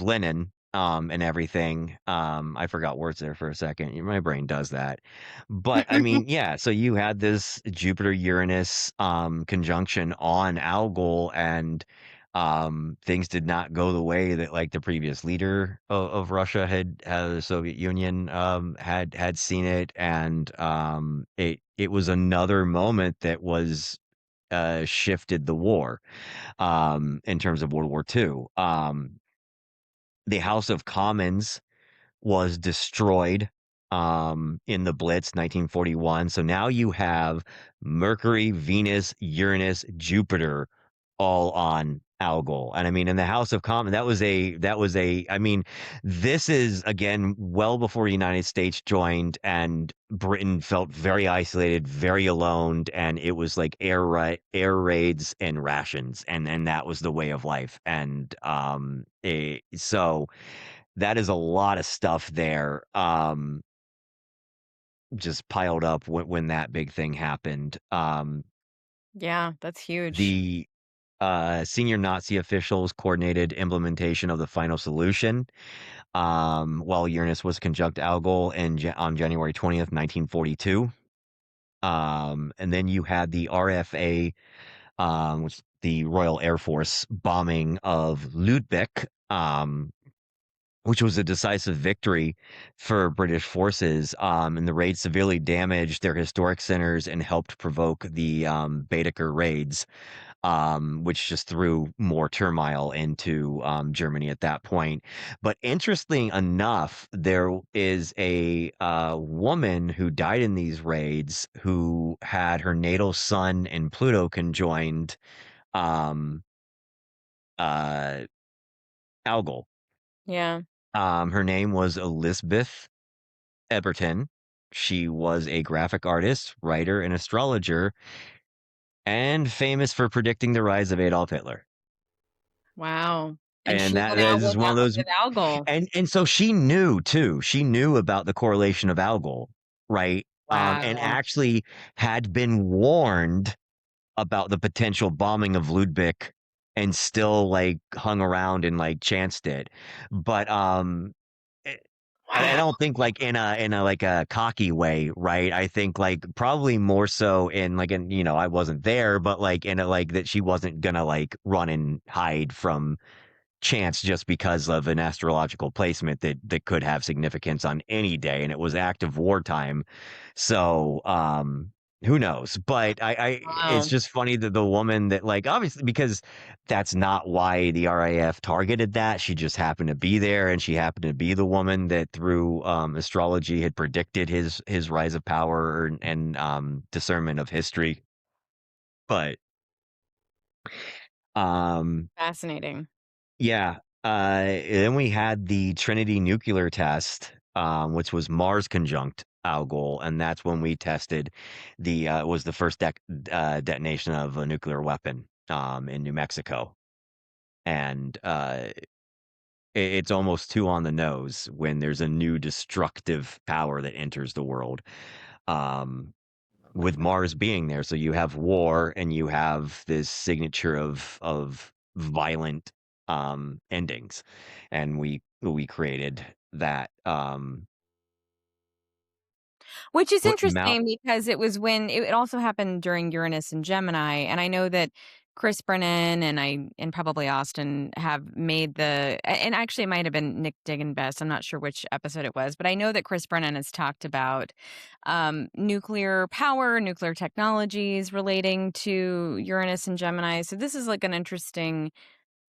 S1: Lennon, and everything. I forgot words there for a second. My brain does that. But I mean, yeah, so you had this Jupiter Uranus conjunction on Algol, and things did not go the way that like the previous leader of Russia had the Soviet Union had seen it, and it was another moment that was shifted the war in terms of World War II. The House of Commons was destroyed in the Blitz 1941. So now you have Mercury, Venus, Uranus, Jupiter all on Algol. And I mean, in the House of Commons, I mean, this is again well before the United States joined, and Britain felt very isolated, very alone, and it was like air raids and rations, and that was the way of life. And so that is a lot of stuff there, just piled up when that big thing happened.
S2: Yeah, that's huge.
S1: The senior Nazi officials coordinated implementation of the final solution, while Uranus was conjunct Algol on January 20th, 1942. And then you had the RFA, which the Royal Air Force bombing of Lübeck, which was a decisive victory for British forces. And the raid severely damaged their historic centers and helped provoke the Baedeker raids. which just threw more turmoil into Germany at that point. But interesting enough, there is a woman who died in these raids who had her natal sun and Pluto conjoined um, uh, Algol.
S2: Yeah.
S1: Her name was Elizabeth Eberton. She was a graphic artist, writer, and astrologer, and famous for predicting the rise of Adolf Hitler.
S2: Wow. And
S1: And
S2: she
S1: that
S2: went out
S1: is one of those,
S2: with Algol.
S1: and so she knew too. She knew about the correlation of Algol, right? And
S2: Wow.
S1: actually had been warned about the potential bombing of Ludwig and still like hung around and like chanced it. But eh, I
S2: Wow.
S1: don't think like in a like a cocky way, right? I think like probably more so in like in I wasn't there, but like in a like that she wasn't gonna like run and hide from chance just because of an astrological placement that could have significance on any day, and it was active wartime. So who knows? But I it's
S2: Wow.
S1: just funny that the woman that like obviously because that's not why the RAF targeted that. She just happened to be there, and she happened to be the woman that through astrology had predicted his rise of power and discernment of history. But um
S2: Fascinating.
S1: Yeah. Then we had the Trinity nuclear test, which was Mars conjunct Algol, and that's when we tested was the first detonation of a nuclear weapon in New Mexico, and it's almost too on the nose when there's a new destructive power that enters the world. Um, with Mars being there. So you have war and you have this signature of violent endings. And we created that
S2: Which is
S1: what Mount
S2: interesting because it was when it also happened during Uranus and Gemini, and I know that Chris Brennan and probably Austin have made and actually it might have been Nick Best. I'm not sure which episode it was, but I know that Chris Brennan has talked about nuclear power, nuclear technologies relating to Uranus and Gemini. So this is like an interesting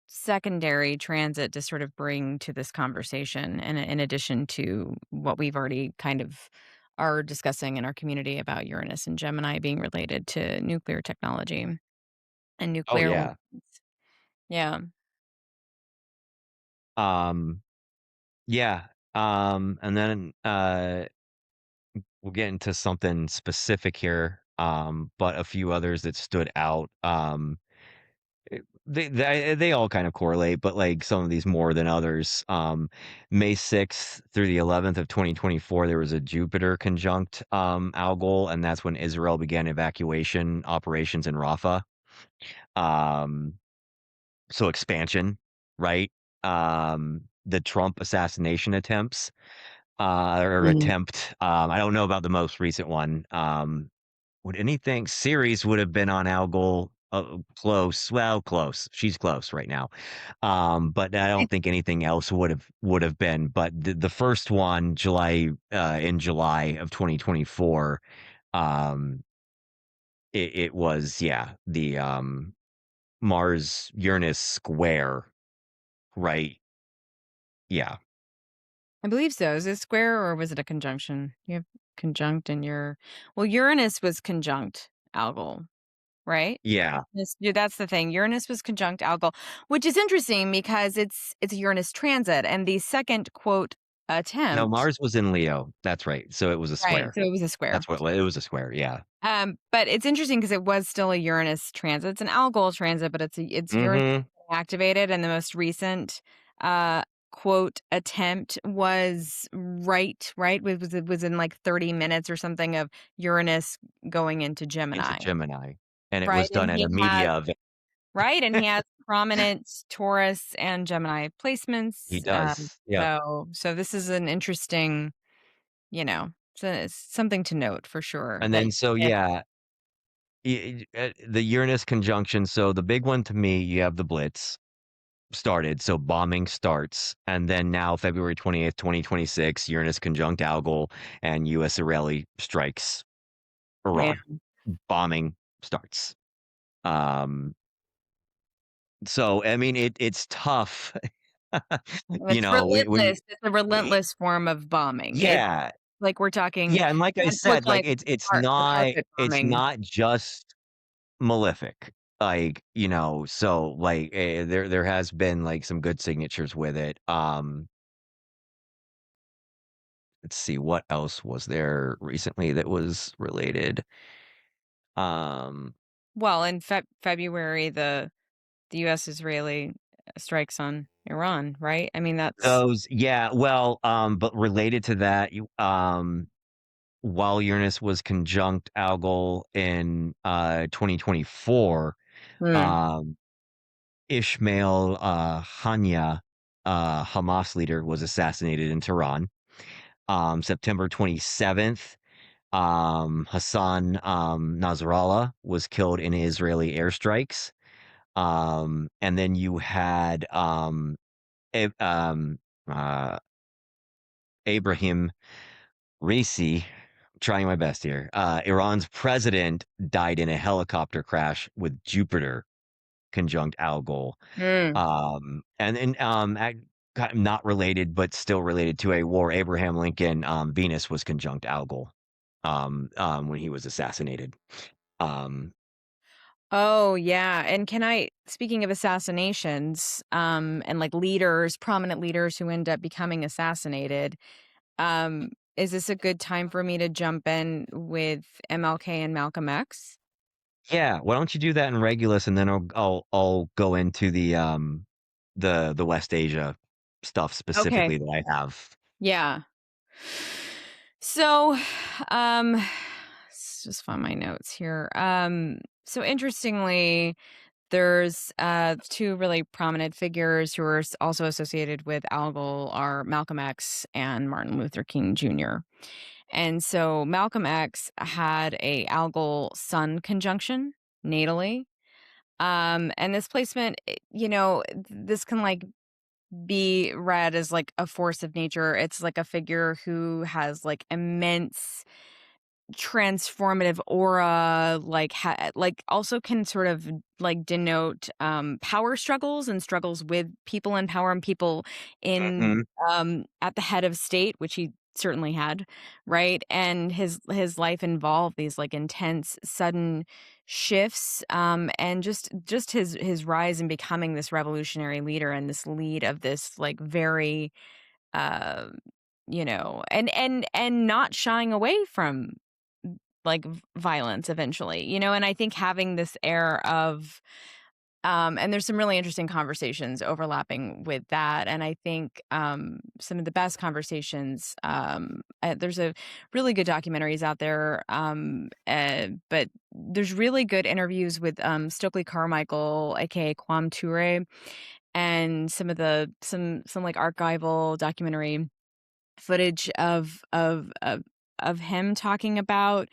S2: secondary transit to sort of bring to this conversation, and in addition to what we've already kind of are discussing in our community about Uranus and Gemini being related to nuclear technology and
S1: oh
S2: nuclear
S1: yeah.
S2: weapons. Yeah.
S1: Um yeah. And then we'll get into something specific here. But a few others that stood out. They all kind of correlate, but like some of these more than others. May 6th through the 11th of 2024, there was a Jupiter conjunct Algol, and that's when Israel began evacuation operations in Rafah. Um, so expansion, right? The Trump assassination attempts or
S2: Mm.
S1: attempt. I don't know about the most recent one. Would anything series would have been on Algol close? Well, close. She's close right now. But I don't think anything else would have been. But the first one, in July of 2024, um, it was the Mars Uranus square, right? Yeah,
S2: I believe so. Is it square or was it a conjunction? You have conjunct in your well, Uranus was conjunct Algol, right?
S1: yeah.
S2: Yeah, that's the thing. Uranus was conjunct Algol, which is interesting because it's a Uranus transit, and the second quote
S1: No,
S2: attempt.
S1: Mars was in Leo. That's right. So it was a
S2: Right,
S1: square.
S2: so it was a square.
S1: That's what it was a square. Yeah.
S2: But it's interesting because it was still a Uranus transit. It's an Algol transit, but it's Uranus
S1: Mm-hmm.
S2: activated, and the most recent uh quote attempt was right was in like 30 minutes or something of Uranus going into
S1: Into
S2: Gemini.
S1: Gemini, and it
S2: Right,
S1: was
S2: and
S1: done at
S2: he
S1: a
S2: has
S1: media event.
S2: right, and he has prominent Taurus and Gemini
S1: He
S2: placements.
S1: does. Yep.
S2: So this is an interesting, so it's something to note for sure
S1: And
S2: that
S1: then so yeah, the Uranus conjunction. So the big one to me, you have the Blitz started. So bombing starts, and then now February 28th, 2026, Uranus conjunct Algol, and U.S. Israeli strikes
S2: yeah.
S1: Iran. Bombing starts. Um, So, I mean, it's tough, you
S2: It's
S1: know, when you
S2: relentless. It's a
S1: y
S2: relentless form of bombing. It's
S1: yeah.
S2: like we're talking
S1: Yeah, and like I said,
S2: unfortunately,
S1: like,
S2: it's carpet
S1: it's
S2: bombing.
S1: not just malefic, like, you know, so, like, there has been, like, some good signatures with it, let's see, what else was there recently that was related? Um,
S2: Well, in February, the US-Israeli strikes on Iran, right? I mean, that's
S1: those yeah, well, but related to that, while Uranus was conjunct Algol in, 2024,
S2: mm,
S1: um, Ishmael, Haniyeh, Hamas leader, was assassinated in Tehran. September 27th, Hassan, Nasrallah was killed in Israeli airstrikes. And then you had, Ab uh, Abraham Raisi, trying my best here, Iran's president died in a helicopter crash with Jupiter conjunct Algol.
S2: mm.
S1: Not related, but still related to a war. Abraham Lincoln, Venus was conjunct Algol, when he was assassinated. Um,
S2: Oh, yeah, and can I speaking of assassinations, and, like, leaders, prominent leaders who end up becoming assassinated, is this a good time for me to jump in with MLK and Malcolm X?
S1: yeah, why don't you do that in Regulus, and then I'll go into the West Asia stuff
S2: Okay,
S1: specifically that I have.
S2: yeah. So, um, let's just find my notes here. So interestingly, there's two really prominent figures who are also associated with Algol are Malcolm X and Martin Luther King Jr. And so Malcolm X had a Algol Sun conjunction natally. And this placement, this can like be read as like a force of nature. It's like a figure who has like immense transformative aura, like like also can sort of like denote power struggles and struggles with people in power and people in
S1: Mhm,
S2: at the head of state, which he certainly had, right? And his life involved these like intense sudden shifts, and just his rise in becoming this revolutionary leader and this lead of this like very uh and not shying away from like violence eventually, and I think having this air of and there's some really interesting conversations overlapping with that, and I think some of the best conversations, there's a really good documentaries out there, but there's really good interviews with Stokely Carmichael, aka Kwame Ture, and some like archival documentary footage of him talking about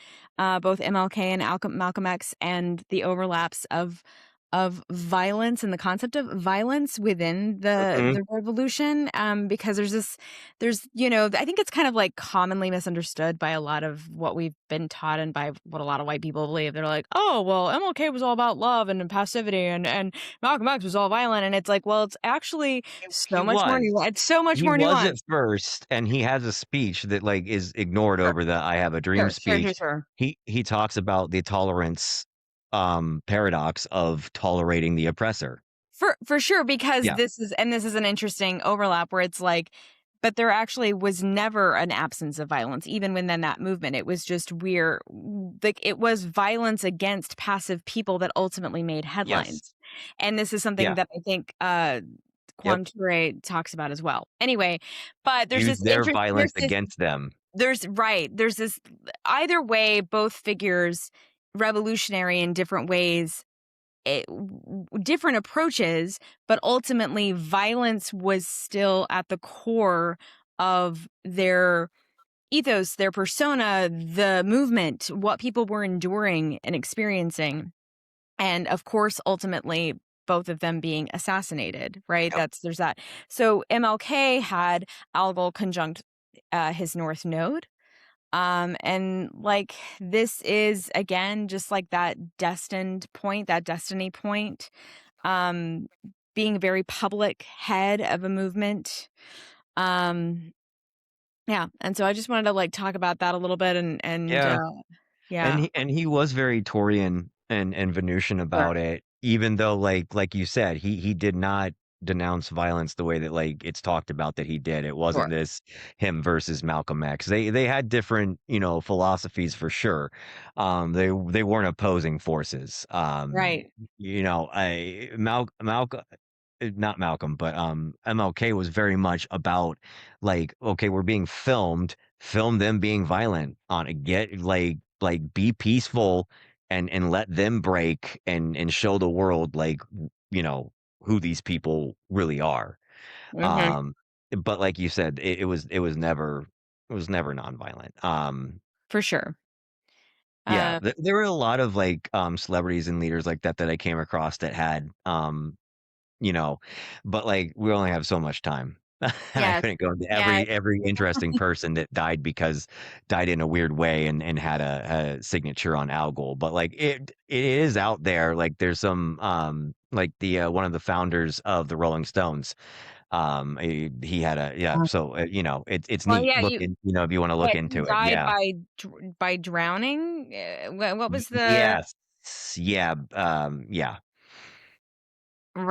S2: both MLK and Malcolm X and the overlaps of violence and the concept of violence within
S1: mhm.
S2: the revolution, because there's I think it's kind of like commonly misunderstood by a lot of what we've been taught and by what a lot of white people believe. They're like, oh well, MLK was all about love and passivity, and Malcolm X was all violent, and it's like, well, it's actually
S1: He
S2: so much more
S1: was.
S2: nuanced. It's so much
S1: He
S2: more
S1: was at
S2: nuanced.
S1: first, and he has a speech that, like, is ignored
S2: Sure,
S1: over the "I have a dream"
S2: sure, sure,
S1: speech.
S2: sure, sure.
S1: He talks about the tolerance, paradox of tolerating the oppressor.
S2: For sure, because
S1: Yeah.
S2: this is an interesting overlap where it's like, but there actually was never an absence of violence, even within that movement. It was just like it was violence against passive people that ultimately made
S1: Yes.
S2: headlines. And this is something
S1: Yeah.
S2: that I think
S1: Yep.
S2: Kwame Ture talks about as well. Anyway, but there's
S1: Use
S2: this
S1: their
S2: interest
S1: violence against them.
S2: there's this either way, both figures revolutionary in different ways, different approaches, but ultimately violence was still at the core of their ethos, their persona, the movement, what people were enduring and experiencing. And of course, ultimately, both of them being assassinated, right?
S1: Yep.
S2: There's that. So MLK had Algol conjunct his North Node. And like this is again just like that destined point, that destiny point, um, being a very public head of a movement. Um, yeah, and so I just wanted to, like, talk about that a little bit
S1: Yeah.
S2: yeah.
S1: And he was very Taurian and Venusian
S2: Sure,
S1: about it, even though like you said, he did not denounce violence the way that like it's talked about that he did. It
S2: sure.
S1: wasn't this him versus Malcolm X. They had different, you know, philosophies for sure. They weren't opposing forces.
S2: Right.
S1: You know, I Malcolm not Malcolm, but MLK was very much about like, okay, we're being filmed, film them being violent on it. Get like be peaceful and let them break and show the world like you know who these people really are.
S2: Mhm.
S1: Um, but like you said, it was never nonviolent.
S2: For sure.
S1: Yeah,
S2: Uh,
S1: there were a lot of like celebrities and leaders like that that I came across that had you know, but, like, we only have so much time, and I
S2: yes.
S1: couldn't go into
S2: Yes.
S1: every interesting person that died in a weird way and had a signature on Algol, but, like, it is out there, like, there's some, like, the, one of the founders of the Rolling Stones, he had a yeah, so, you know, it's
S2: Well,
S1: neat,
S2: yeah,
S1: look in you know, if you wanna look
S2: he
S1: into it,
S2: died
S1: yeah.
S2: by drowning? What was the
S1: Yes. Yeah, yeah,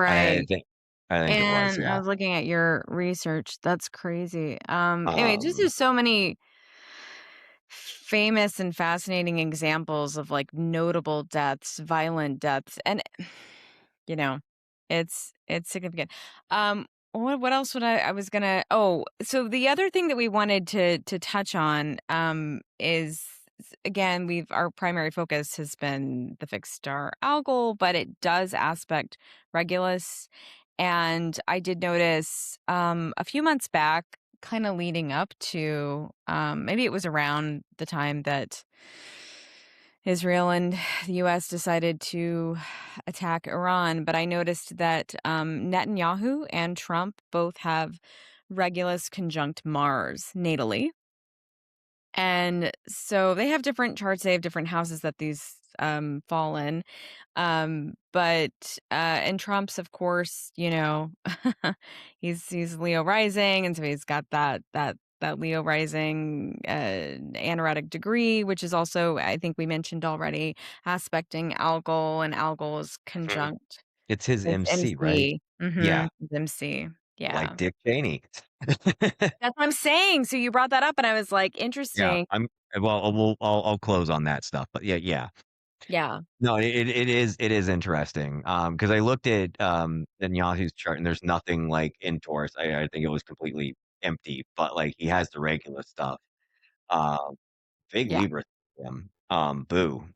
S1: I
S2: right.
S1: think I think it was,
S2: And I
S1: yeah,
S2: was looking at your research. That's crazy. Anyway, just
S1: um
S2: there's so many famous and fascinating examples of like notable deaths, violent deaths, and you know, it's significant. What else would I was gonna oh, so the other thing that we wanted to touch on is again, we've our primary focus has been the fixed star Algol, but it does aspect Regulus. And I did notice a few months back, kind of leading up to maybe it was around the time that Israel and the US decided to attack Iran, but I noticed that Netanyahu and Trump both have Regulus conjunct Mars natally. And so they have different charts, they have different houses that these fall in. But and Trump's of course, you know, he's Leo rising, and so he's got that Leo rising anaretic degree, which is also I think we mentioned already aspecting Algol, and Algol is
S1: mhm.
S2: conjunct
S1: It's his
S2: with
S1: MC, right?
S2: MC. Mhm.
S1: Yeah,
S2: MC.
S1: like
S2: Yeah.
S1: Dick Cheney.
S2: That's what I'm saying. So you brought that up and I was like,
S1: Yeah,
S2: interesting.
S1: well, I'll close on that stuff, but yeah, yeah.
S2: Yeah.
S1: No, it is interesting, because I looked at, Netanyahu's chart, and there's nothing, like, in Taurus. I think it was completely empty, but, like, he has the regular stuff. Um, Big
S2: Yeah.
S1: Libra system, boo.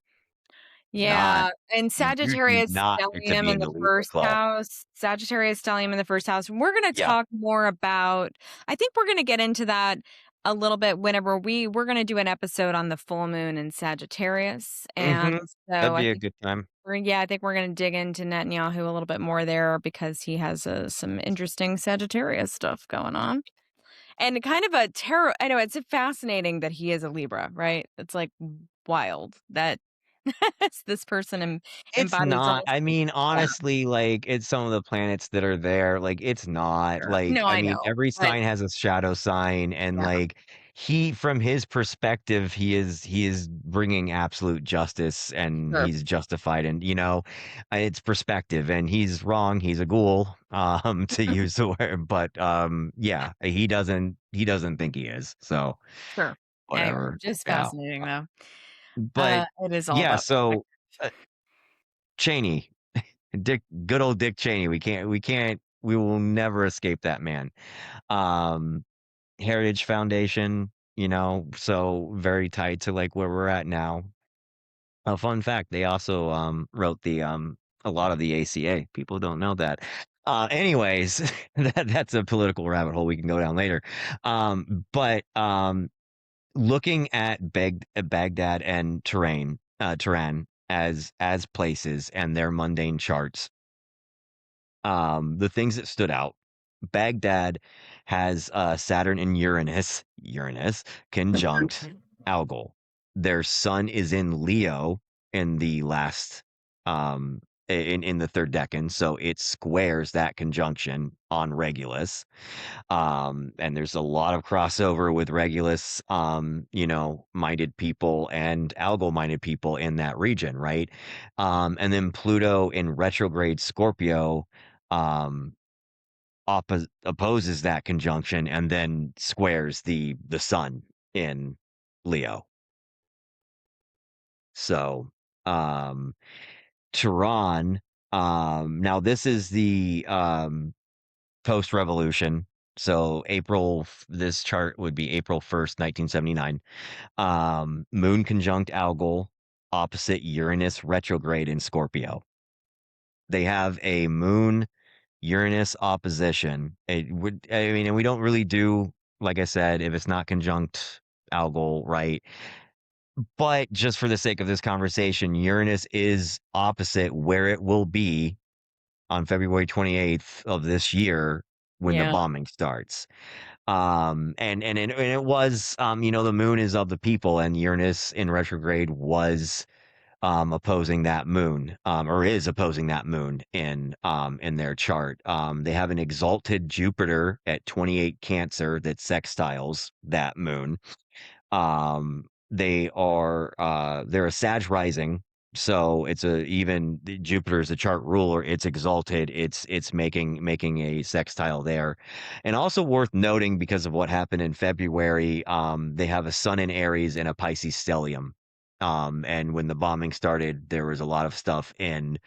S1: Not
S2: Yeah, and
S1: you do
S2: Sagittarius
S1: not get to
S2: stellium
S1: be
S2: in
S1: in
S2: the
S1: the Libra
S2: first
S1: club.
S2: house, Sagittarius stellium in the first house. We're gonna
S1: Yeah.
S2: talk more about I think we're gonna get into that a little bit whenever we're gonna do an episode on the full moon in Sagittarius, and
S1: Mhm.
S2: so
S1: That'd
S2: I
S1: be a
S2: think
S1: good time.
S2: I think we're gonna dig into Netanyahu a little bit more there because he has, some interesting Sagittarius stuff going on, and kind of a tarot I know, it's fascinating that he is a Libra, right? It's, like, wild that this person
S1: It's
S2: embodies
S1: not.
S2: all
S1: I mean,
S2: yeah,
S1: honestly, like, it's some of the planets that are there, like, it's not,
S2: sure.
S1: like
S2: No,
S1: I
S2: I
S1: mean,
S2: know,
S1: every
S2: but
S1: sign has a shadow sign, and,
S2: yeah,
S1: like, he from his perspective, he is bringing absolute justice, and
S2: sure,
S1: he's justified, and, you know, it's perspective, and he's wrong, he's a ghoul, to use the word, but, yeah, he doesn't think he is, so,
S2: sure. Anyway,
S1: whatever.
S2: just
S1: Yeah.
S2: fascinating though.
S1: But,
S2: It is all
S1: yeah,
S2: about
S1: so,
S2: perspective.
S1: uh, Cheney. Good old Dick Cheney. We will never escape that man. Um, Heritage Foundation, you know, so very tied to like where we're at now. A fun fact, they also wrote the a lot of the ACA. People don't know that. Anyways, that's a political rabbit hole we can go down later. But looking at Baghdad and Tehran as places and their mundane charts, the things that stood out, Baghdad has, Saturn and Uranus conjunct
S2: Mhm.
S1: Algol. Their sun is in Leo in the last, in the third decan, so it squares that conjunction on Regulus. And there's a lot of crossover with Regulus, minded people and Algol minded people in that region, right? And then Pluto in retrograde Scorpio, um, opposes that conjunction and then squares the sun in Leo. So, um, Tehran, now this is the post revolution. So this chart would be April 1st, 1979. Moon conjunct Algol, opposite Uranus retrograde in Scorpio. They have a moon Uranus opposition. And we don't really do, like I said, if it's not conjunct Algol, right? But just for the sake of this conversation, Uranus is opposite where it will be on February 28th of this year when the
S2: Yeah.
S1: bombing starts. And it was, the moon is of the people, and Uranus in retrograde was opposing that moon, or is opposing that moon in their chart. They have an exalted Jupiter at 28 Cancer that sextiles that moon. They're a Sag rising, so Jupiter is a chart ruler. It's exalted. It's making a sextile there, and also worth noting because of what happened in February. They have a Sun in Aries and a Pisces stellium. And when the bombing started, there was a lot of stuff in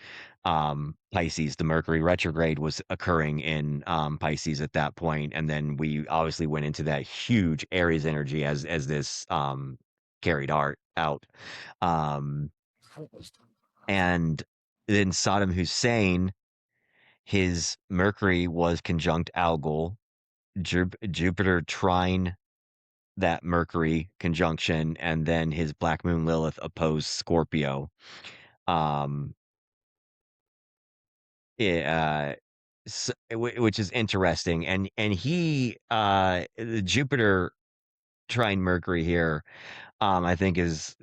S1: Pisces. The Mercury retrograde was occurring in Pisces at that point, and then we obviously went into that huge Aries energy as this carried art out. Um, and then Saddam Hussein, his Mercury was conjunct Algol, Jupiter trine that Mercury conjunction, and then his Black Moon Lilith opposed Scorpio. Um, it, which is interesting, and the Jupiter trine Mercury here, I think is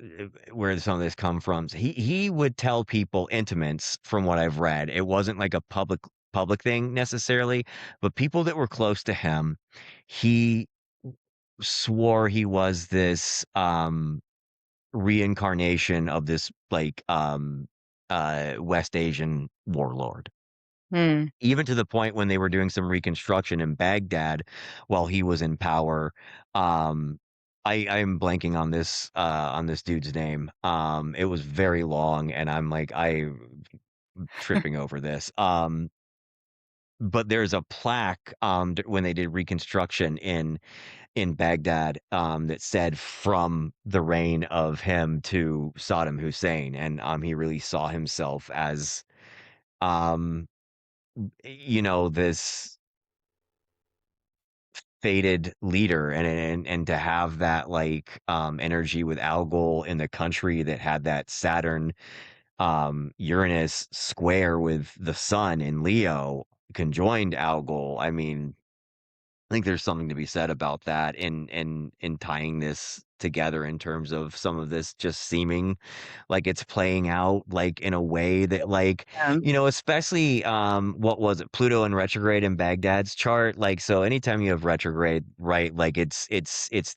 S1: where some of this come from. So he would tell people, intimates, from what I've read. It wasn't like a public thing necessarily, but people that were close to him, he swore he was this reincarnation of this like West Asian warlord.
S2: Hmm.
S1: Even to the point when they were doing some reconstruction in Baghdad while he was in power. Um, I'm blanking on this dude's name. It was very long, and I'm tripping over this. But there's a plaque when they did reconstruction in Baghdad that said from the reign of him to Saddam Hussein, and he really saw himself as um this fated leader, and to have that energy with Algol in the country that had that Saturn Uranus square with the sun in Leo conjoined Algol. I think there's something to be said about that in tying this together in terms of some of this just seeming like it's playing out like in a way that
S2: Yeah.
S1: especially what was it, Pluto in retrograde in Baghdad's chart. Like, so anytime you have retrograde, right, like it's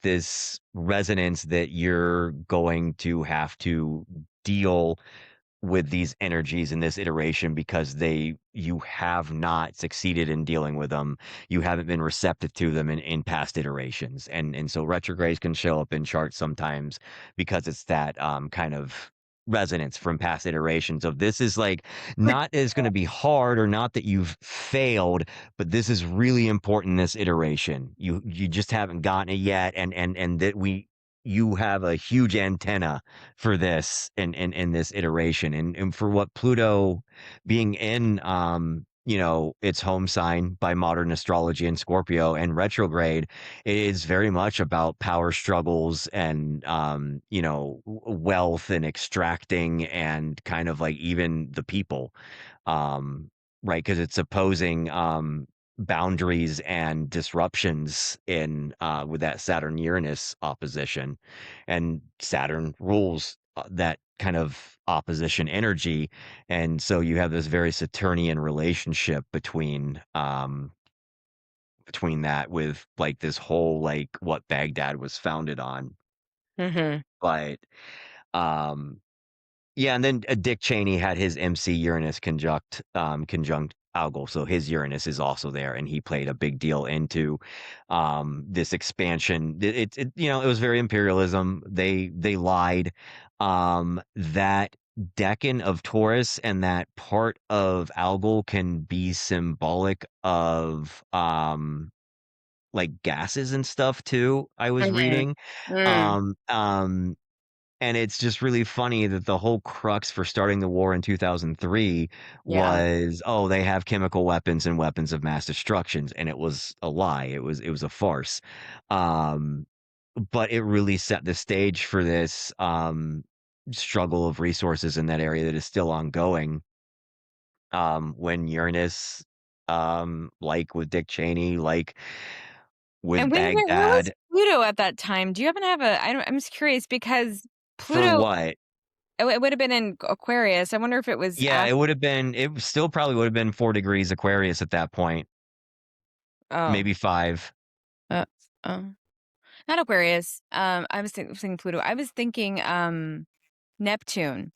S1: this resonance that you're going to have to deal with these energies in this iteration because you have not succeeded in dealing with them. You haven't been receptive to them in past iterations. And so retrogrades can show up in charts sometimes because it's that kind of resonance from past iterations of this is like not as going to be hard, or not that you've failed, but this is really important in this iteration. You just haven't gotten it yet, and that you have a huge antenna for this in this iteration, and for what Pluto being in its home sign by modern astrology in Scorpio and retrograde, it is very much about power struggles and wealth and extracting, and kind of like even the people, right, because it's opposing boundaries and disruptions in with that Saturn Uranus opposition, and Saturn rules that kind of opposition energy, and so you have this very Saturnian relationship between that with, like, this whole, like, what Baghdad was founded on.
S2: Mhm.
S1: But, um yeah, and then, Dick Cheney had his MC Uranus conjunct Algol, so his Uranus is also there, and he played a big deal into, this expansion. It was very imperialism. They lied. That decan of Taurus and that part of Algol can be symbolic of, like, gases and stuff too, I was
S2: Mhm.
S1: reading.
S2: Mm.
S1: Um, um and it's just really funny that the whole crux for starting the war in 2003
S2: Yeah.
S1: was, "Oh, they have chemical weapons and weapons of mass destructions," and it was a lie. It was a farce. Um, but it really set the stage for this, struggle of resources in that area that is still ongoing, when Uranus, like with Dick Cheney, like with
S2: And where was
S1: Baghdad.
S2: Pluto at that time? Do you happen to have a I'm just curious because
S1: For
S2: Pluto
S1: what?
S2: it would have been in Aquarius. I wonder if it was
S1: Yeah,
S2: after.
S1: it still probably would have been 4 degrees Aquarius at that point,
S2: Oh,
S1: maybe 5.
S2: uh, oh, not Aquarius. I was thinking Pluto. I was thinking, Neptune,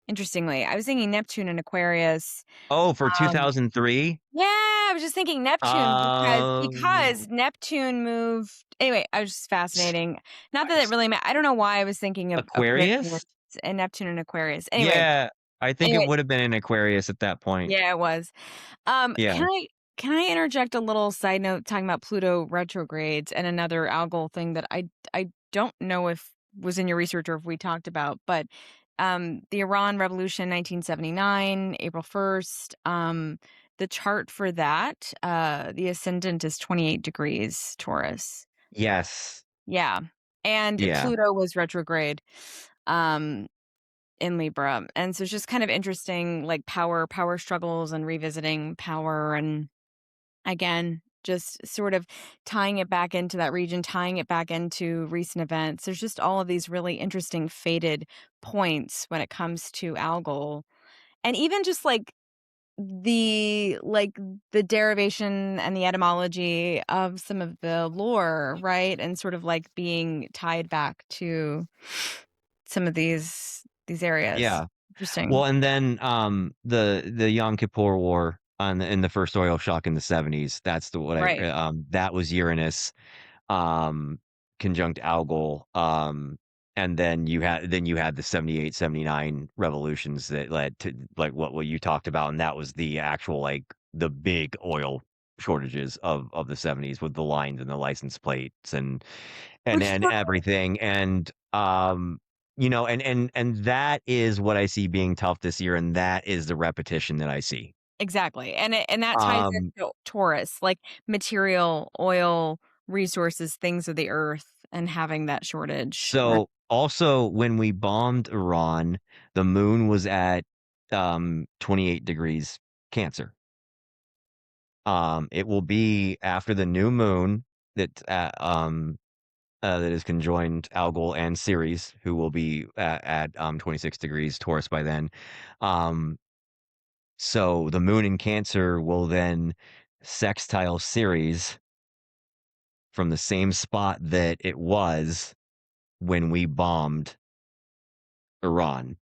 S2: interestingly. I was thinking Neptune and Aquarius.
S1: Oh, for
S2: Um
S1: 2003?
S2: Yeah, I was just thinking Neptune because
S1: Um,
S2: Neptune moved anyway, I was just
S1: s
S2: fascinating. Not that it
S1: s
S2: really I don't know why I was thinking of Aquarius
S1: Aquarius?
S2: and Neptune and Aquarius.
S1: Yeah, I think it
S2: Anyway,
S1: would have been in Aquarius at that point.
S2: yeah, it was.
S1: Yeah.
S2: Can I interject a little side note talking about Pluto retrogrades and another algal thing that I don't know if was in your research or if we talked about, but the Iran Revolution 1979, April 1st, the chart for that, the ascendant is 28 degrees Taurus.
S1: Yes.
S2: Yeah. And
S1: Yeah.
S2: Pluto was retrograde um in Libra. And so it's just kind of interesting like power struggles and revisiting power and again, just sort of tying it back into that region, tying it back into recent events. There's just all of these really interesting faded points when it comes to Algol. And even just like the derivation and the etymology of some of the lore, right? And sort of like being tied back to some of these areas.
S1: Yeah.
S2: Interesting.
S1: Well, and then, the Yom Kippur War in the first oil shock in the '70s, that's the what I
S2: Right.
S1: that was Uranus, um, conjunct Algol, and then you had the '78, '79 revolutions that led to, like, what you talked about, and that was the actual, like, the big oil shortages of the '70s with the lines and the license plates and
S2: Which
S1: and everything, and that is what I see being tough this year, and that is the repetition that I see.
S2: exactly, and that ties
S1: Um,
S2: into Taurus, like material, oil, resources, things of the earth, and having that shortage, right?
S1: so also when we bombed Iran, the moon was at 28 degrees Cancer. It will be after the new moon that is conjoined Algol and Ceres, who will be at 26 degrees Taurus by then. Um, so the moon in Cancer will then sextile Ceres from the same spot that it was when we bombed Iran.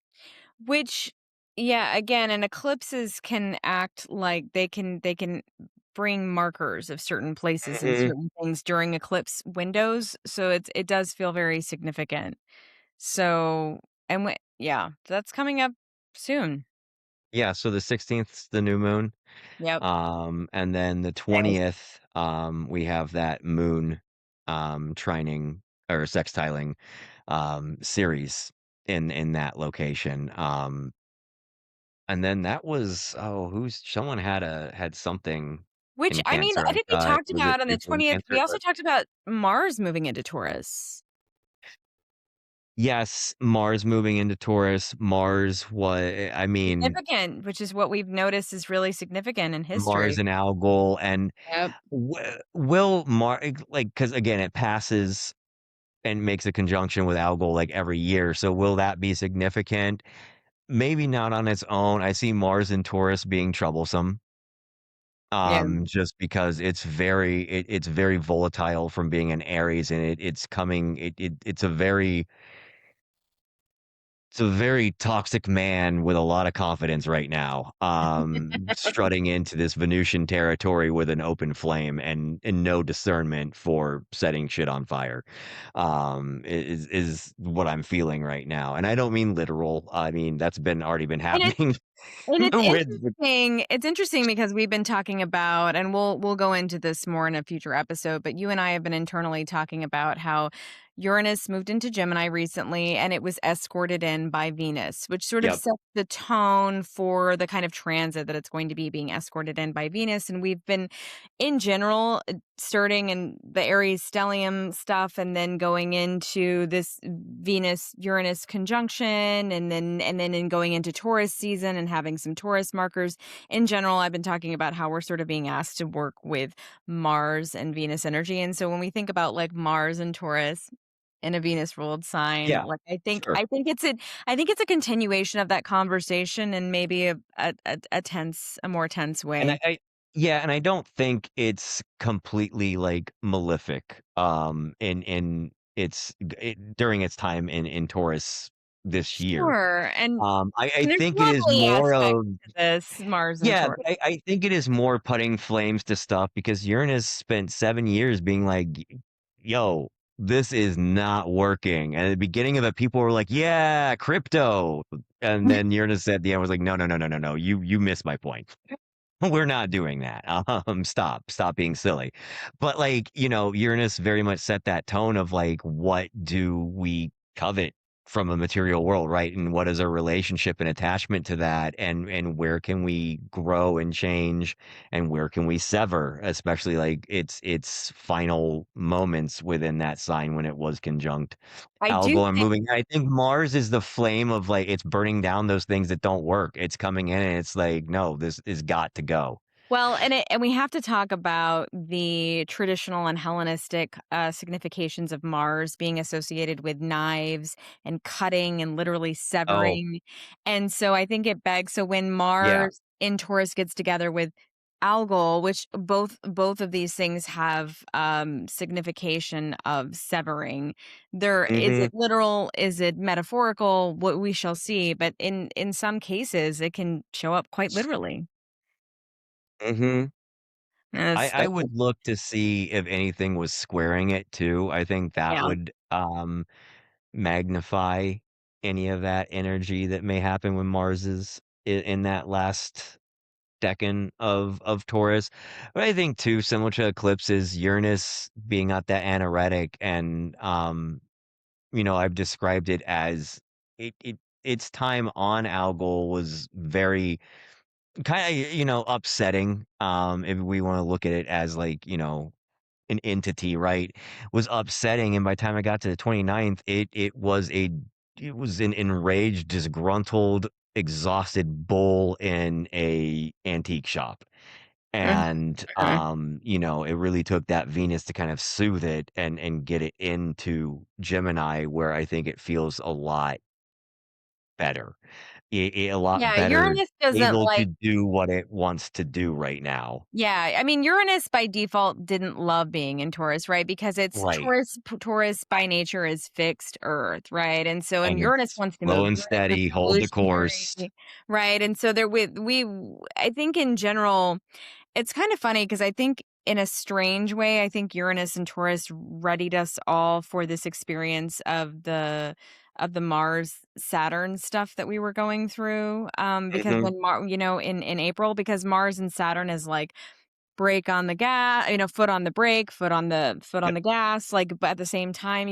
S2: Which yeah, again, and eclipses can act like they can bring markers of certain places and
S1: Mhm.
S2: certain things during eclipse windows, so it does feel very significant. So and when yeah, that's coming up soon.
S1: Yeah, so the 16th's the new moon.
S2: Yep.
S1: And then the 20th, we have that moon trining or sextiling series in that location. And then that was who's someone had something
S2: Which,
S1: in
S2: I mean,
S1: Cancer.
S2: I
S1: I
S2: think we
S1: thought
S2: talked
S1: was it
S2: about on the
S1: Jupiter in
S2: 20th, we
S1: Cancer,
S2: also
S1: but
S2: talked about Mars moving into Taurus.
S1: yes, Mars moving into Taurus. Mars, what I mean,
S2: Significant, which is what we've noticed is really significant in
S1: Mars
S2: history.
S1: and Algol and
S2: Yep.
S1: will Mars, like, because again it passes. and makes a conjunction with Algol like every year. So will that be significant? Maybe not on its own. I see Mars and Taurus being troublesome.
S2: Yeah.
S1: Just because it's very volatile from being an Aries, and it's coming it's a very toxic man with a lot of confidence right now, strutting into this Venusian territory with an open flame and no discernment for setting shit on fire, is what I'm feeling right now. And I don't mean literal. I mean, that's been already been
S2: And it's
S1: happening
S2: And
S1: with
S2: it's interesting because we've been talking about, and we'll go into this more in a future episode, but you and I have been internally talking about how Uranus moved into Gemini recently and it was escorted in by Venus, which sort of
S1: Yep.
S2: sets the tone for the kind of transit that it's going to be being escorted in by Venus. And we've been in general starting in the Aries stellium stuff and then going into this Venus Uranus conjunction and then in going into Taurus season and having some Taurus markers. In general, I've been talking about how we're sort of being asked to work with Mars and Venus energy. And so when we think about like Mars and Taurus in a Venus ruled sign,
S1: Yeah,
S2: like I think
S1: sure.
S2: I think it's a I think it's a continuation of that conversation and maybe a more tense
S1: And
S2: way.
S1: I yeah, and I don't think it's completely, like, malefic, in its during its time in Taurus this year.
S2: Sure.
S1: I
S2: And there's
S1: think it is
S2: lovely
S1: more
S2: aspects
S1: of
S2: to this Mars and
S1: yeah,
S2: Taurus.
S1: but I think it is more putting flames to stuff because Uranus spent 7 years being like, Yo, this is not working." And at the beginning of it, people were like, "Yeah, crypto." And then Uranus at the end was like, "No, no, no, no, no, no, you missed my point." We're not doing that. Stop being silly. But like, Uranus very much set that tone of like, what do we covet from a material world, right? And what is our relationship and attachment to that? And where can we grow and change? And where can we sever? Especially like its final moments within that sign when it was conjunct
S2: I do
S1: Algol and
S2: think.
S1: moving. I think Mars is the flame of like it's burning down those things that don't work. It's coming in and it's like, no, this is got to go.
S2: Well, and we have to talk about the traditional and Hellenistic significations of Mars being associated with knives and cutting and literally
S1: Oh,
S2: severing. And so I think it begs so when
S1: yeah.
S2: Mars in Taurus gets together with Algol, which both of these things have signification of severing. There is
S1: Mhm.
S2: it literal, is it metaphorical? What we shall see, but in some cases it can show up quite literally.
S1: Mhm. I
S2: That's
S1: I would look to see if anything was squaring it too. I think that
S2: yeah.
S1: would magnify any of that energy that may happen when Mars is in that last decan of Taurus. But I think too, similar to eclipses, Uranus being at that anaretic and I've described it as its time on Algol was very kinda, upsetting, if we wanna look at it as like, an entity, right? Was upsetting, and by the time I got to the 29th, it was an enraged, disgruntled, exhausted bull in a antique shop.
S2: Mhm.
S1: And,
S2: Mhm.
S1: it really took that Venus to kind of soothe it and get it into Gemini, where I think it feels a lot better. A lot
S2: Yeah,
S1: better
S2: Uranus doesn't
S1: able to
S2: like
S1: do what it wants to do right now.
S2: yeah, I mean, Uranus by default didn't love being in Taurus, right? Because it's
S1: Right.
S2: Taurus by nature is fixed Earth, right? And
S1: And
S2: Uranus
S1: it's
S2: wants to
S1: slow
S2: move.
S1: and
S2: Uranus is
S1: steady, hold the
S2: revolutionary,
S1: course.
S2: right? And so there with we I think in general it's kind of funny because I think in a strange way, I think Uranus and Taurus readied us all for this experience of the Mars Saturn stuff that we were going through. Because
S1: Mhm.
S2: when in April, because Mars and Saturn is like brake on the gas, foot on the brake, foot on
S1: Yep,
S2: the gas, like, but at the same time,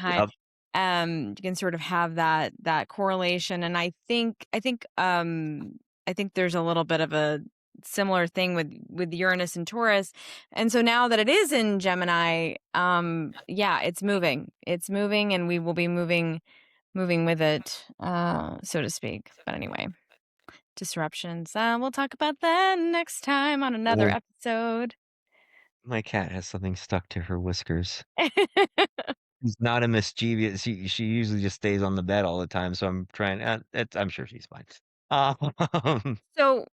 S1: yep.
S2: you can sort of have that correlation, and I think there's a little bit of a similar thing with Uranus and Taurus, and so now that it is in Gemini, yeah, it's moving, and we will be moving with it, so to speak. But anyway, disruptions. We'll talk about that next time on another
S1: Well,
S2: episode.
S1: my cat has something stuck to her whiskers. she's not a mischievous she usually just stays on the bed all the time, so I'm trying it's I'm sure she's fine. Um,
S2: So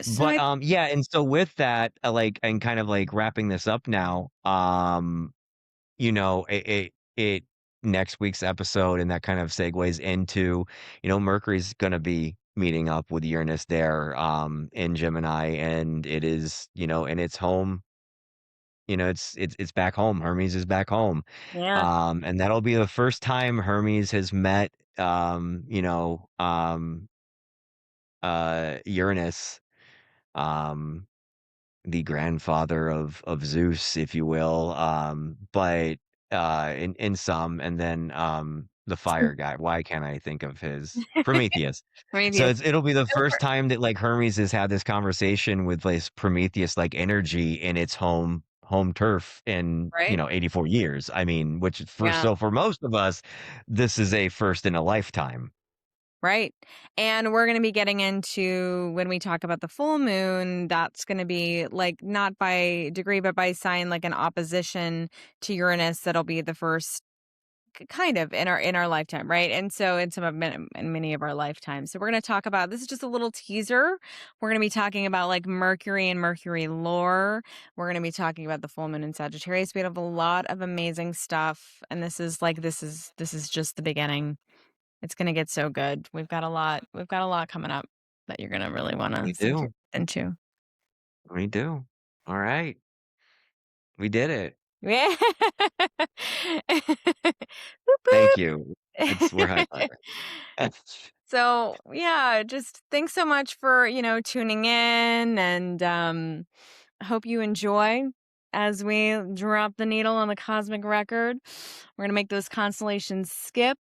S2: so
S1: but,
S2: I
S1: yeah, and so with that, like and kind of, like, wrapping this up now, you know, it next week's episode and that kind of segues into, Mercury's gonna be meeting up with Uranus there, in Gemini, and it is, and it's home, it's back home. Hermes is back home.
S2: yeah,
S1: And that'll be the first time Hermes has met, Uranus, um, the grandfather of Zeus, if you will, but, in some, and then, the fire guy. Why can't I think of his Prometheus. So
S2: Prometheus.
S1: it'll be the
S2: Go
S1: first
S2: for it.
S1: time that, like, Hermes has had this conversation with this Prometheus-like energy in its home turf in,
S2: Right?
S1: 84 years. I mean, which
S2: Yeah.
S1: for most of us, this is a first in a lifetime.
S2: Right. And we're going to be getting into when we talk about the full moon, that's going to be like not by degree, but by sign, like an opposition to Uranus. That'll be the first kind of in our lifetime, right? And so in some of in many of our lifetimes. So we're going to talk about this is just a little teaser. We're going to be talking about like Mercury and Mercury lore. We're going to be talking about the full moon in Sagittarius. We have a lot of amazing stuff, and this is just the beginning. It's gonna get so good. We've got a lot coming up that you're gonna really wanna
S1: We
S2: sink your
S1: do.
S2: teeth into.
S1: We do. Alright. We did it.
S2: Yeah. Boop,
S1: Thank
S2: boop.
S1: you. We're high-fiving.
S2: So, yeah, just thanks so much for, tuning in and, hope you enjoy as we drop the needle on the cosmic record. We're going to make those constellations skip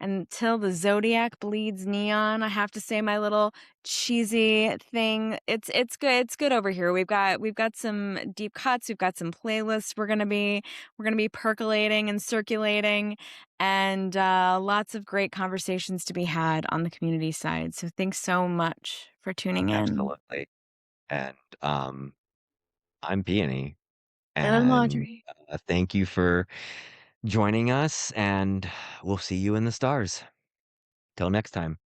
S2: until the zodiac bleeds neon. I have to say my little cheesy thing. It's good. It's good over here. We've got some deep cuts. We've got some playlists we're going to be percolating and circulating and lots of great conversations to be had on the community side. So thanks so much for tuning in.
S1: Absolutely. And, I'm Peony,
S2: And I'm
S1: and,
S2: Audrey.
S1: thank you for joining us, and we'll see you in the stars. Till next time.